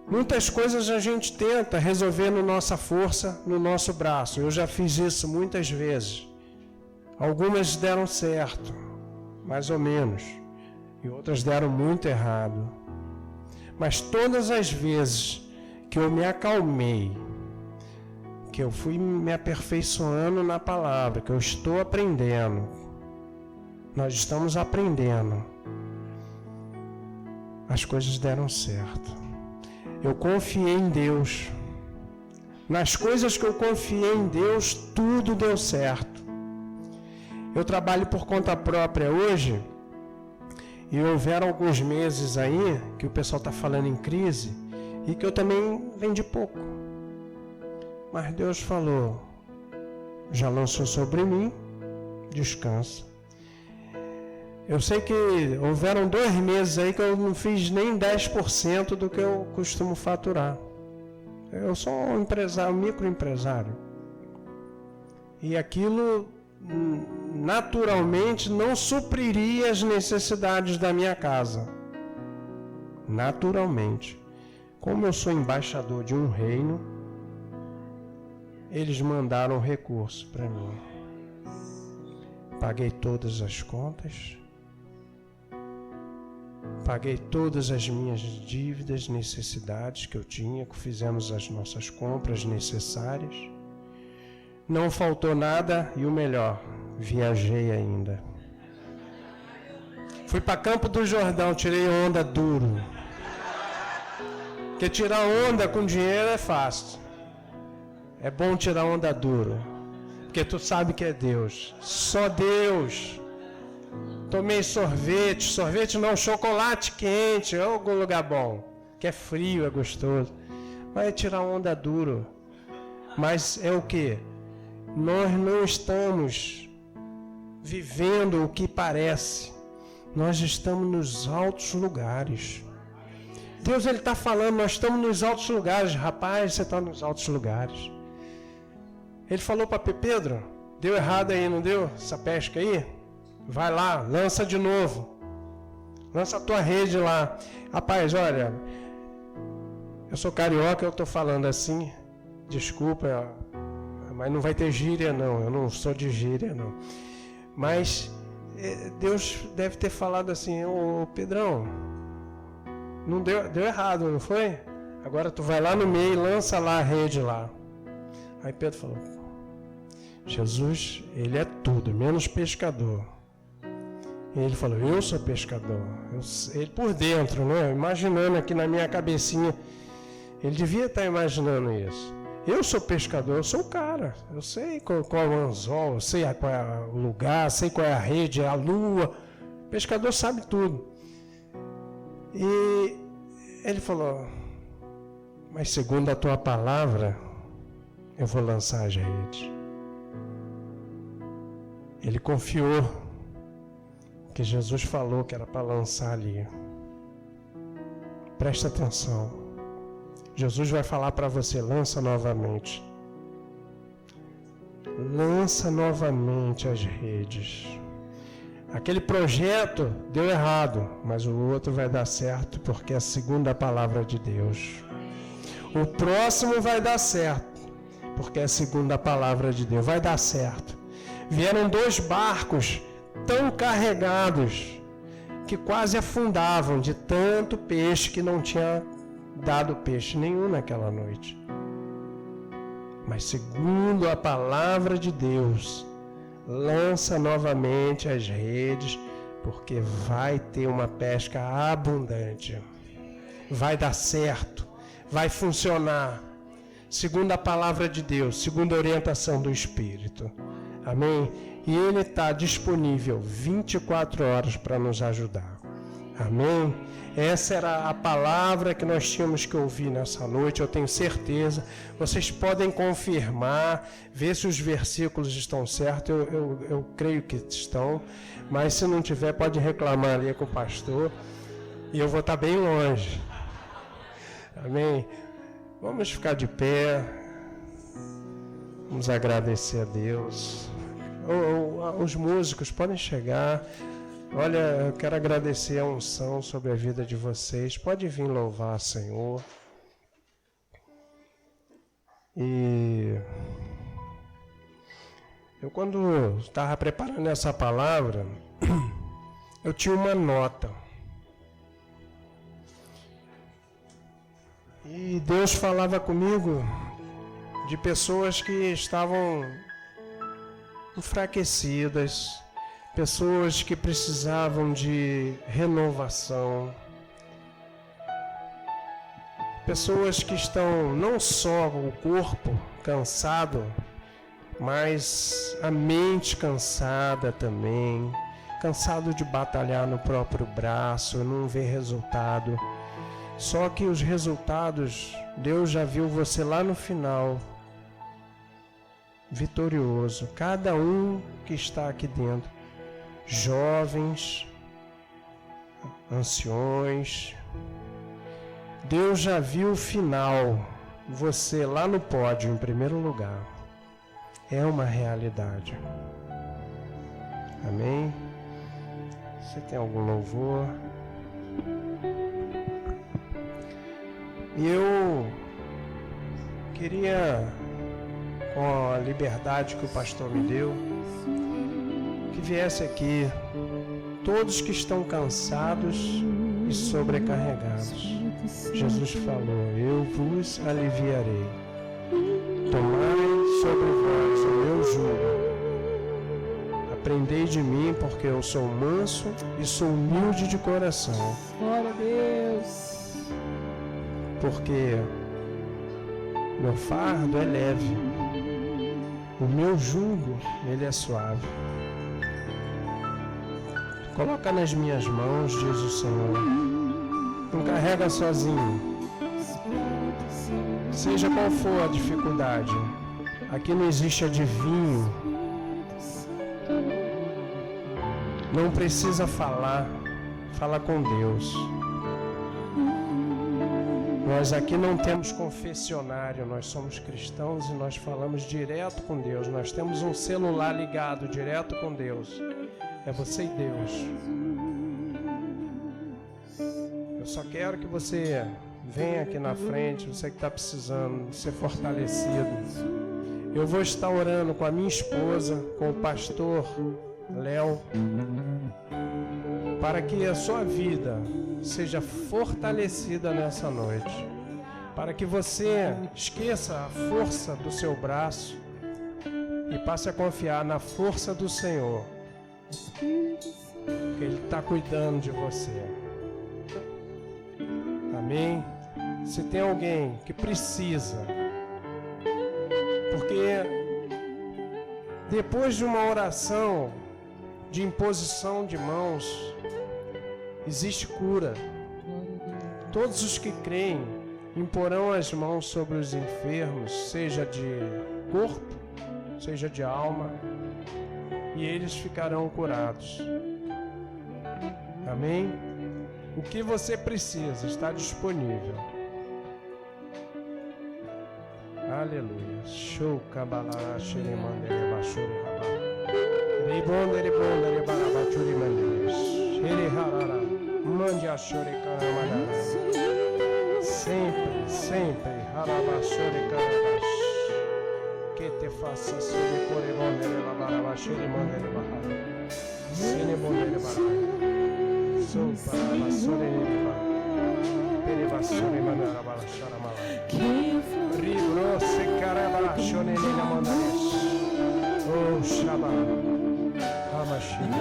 Muitas coisas a gente tenta resolver na nossa força, no nosso braço. Eu já fiz isso muitas vezes. Algumas deram certo, mais ou menos, e outras deram muito errado. Mas todas as vezes que eu me acalmei, que eu fui me aperfeiçoando na palavra, que eu estou aprendendo, nós estamos aprendendo, as coisas deram certo. Eu confiei em Deus. Nas coisas que eu confiei em Deus, tudo deu certo. Eu trabalho por conta própria hoje, e houveram alguns meses aí, que o pessoal está falando em crise, e que eu também vendi pouco. Mas Deus falou, já lançou sobre mim, descansa. Eu sei que houveram 2 meses aí que eu não fiz nem 10% do que eu costumo faturar. Eu sou um empresário, um microempresário. E aquilo naturalmente não supriria as necessidades da minha casa. Naturalmente. Como eu sou embaixador de um reino, eles mandaram recurso para mim. Paguei todas as contas. Paguei todas as minhas dívidas, necessidades que eu tinha, fizemos as nossas compras necessárias. Não faltou nada e o melhor, viajei ainda. Fui para Campo do Jordão, tirei onda duro. Porque tirar onda com dinheiro é fácil. É bom tirar onda duro. Porque tu sabe que é Deus. Só Deus. Tomei sorvete não, chocolate quente, é algum lugar bom, que é frio, é gostoso. Vai tirar onda duro. Mas é o que? Nós não estamos vivendo o que parece. Nós estamos nos altos lugares. Deus, Ele está falando, nós estamos nos altos lugares. Rapaz, você está nos altos lugares. Ele falou para Pedro, deu errado aí, não deu? Essa pesca aí? Vai lá, lança de novo. Lança a tua rede lá. Rapaz, olha, eu sou carioca, eu estou falando assim. Desculpa, mas não vai ter gíria não. Eu não sou de gíria não. Mas Deus deve ter falado assim, ô Pedrão, não deu errado, não foi? Agora tu vai lá no meio e lança lá a rede lá. Aí Pedro falou, Jesus, Ele é tudo, menos pescador. E ele falou, eu sou pescador. Ele por dentro, né? Imaginando aqui na minha cabecinha. Ele devia estar imaginando isso. Eu sou pescador, eu sou o cara. Eu sei qual é o anzol, eu sei qual é o lugar, sei qual é a rede, a lua. O pescador sabe tudo. E ele falou, mas segundo a tua palavra, eu vou lançar as redes. Ele confiou que Jesus falou que era para lançar ali. Presta atenção. Jesus vai falar para você, lança novamente. lança novamente as redes. Aquele projeto deu errado, mas o outro vai dar certo, porque é segundo a palavra de Deus. O próximo vai dar certo, porque é segundo a palavra de Deus. Vai dar certo. Vieram 2 barcos tão carregados que quase afundavam de tanto peixe, que não tinha dado peixe nenhum naquela noite. Mas segundo a palavra de Deus, lança novamente as redes, porque vai ter uma pesca abundante. Vai dar certo, vai funcionar, segundo a palavra de Deus, segundo a orientação do Espírito. Amém? E Ele está disponível 24 horas para nos ajudar. Amém? Essa era a palavra que nós tínhamos que ouvir nessa noite, eu tenho certeza. Vocês podem confirmar, ver se os versículos estão certos, eu creio que estão, mas se não tiver, pode reclamar ali com o pastor, e eu vou estar bem longe. Amém? Vamos ficar de pé, vamos agradecer a Deus. Os músicos podem chegar. Olha, eu quero agradecer a unção sobre a vida de vocês. Pode vir louvar o Senhor. E eu, quando estava preparando essa palavra, eu tinha uma nota. E Deus falava comigo de pessoas que estavam enfraquecidas, pessoas que precisavam de renovação, pessoas que estão não só o corpo cansado, mas a mente cansada também, cansado de batalhar no próprio braço, não ver resultado. Só que os resultados, Deus já viu você lá no final, vitorioso. Cada um que está aqui dentro, jovens, anciões, Deus já viu o final, você lá no pódio em primeiro lugar. É uma realidade. Amém? Você tem algum louvor? E eu queria, com a liberdade que o pastor me deu, que viesse aqui todos que estão cansados e sobrecarregados. Jesus falou: eu vos aliviarei. Tomai sobre vós o meu jugo. Aprendei de mim, porque eu sou manso e sou humilde de coração. Glória a Deus. Porque meu fardo é leve, o meu jugo, ele é suave. Coloca nas minhas mãos, diz o Senhor. Não carrega sozinho. Seja qual for a dificuldade, aqui não existe adivinho. Não precisa falar, fala com Deus. Nós aqui não temos confessionário, nós somos cristãos e nós falamos direto com Deus. Nós temos um celular ligado direto com Deus. É você e Deus. Eu só quero que você venha aqui na frente, você que está precisando ser fortalecido. Eu vou estar orando com a minha esposa, com o pastor Léo, para que a sua vida seja fortalecida nessa noite, para que você esqueça a força do seu braço e passe a confiar na força do Senhor, porque Ele está cuidando de você. Amém? Se tem alguém que precisa, porque depois de uma oração de imposição de mãos, existe cura. Todos os que creem imporão as mãos sobre os enfermos, seja de corpo, seja de alma, e eles ficarão curados. Amém? O que você precisa está disponível. Aleluia. Show cabalara xere mandere bachuri rabá. Ribondere bondere barabachuri mandere. Xere harara. Mande a xore caramadara. Sempre, sempre. Harabachore carabash. Que te faça sobre corebondere la barabachuri mandere bahara. Sene bondere bahara. Sou para basore bahara. Perevasore mandara balachara mala. Ribro se carabachone na mandares. Oh Shabbat. Hamashim.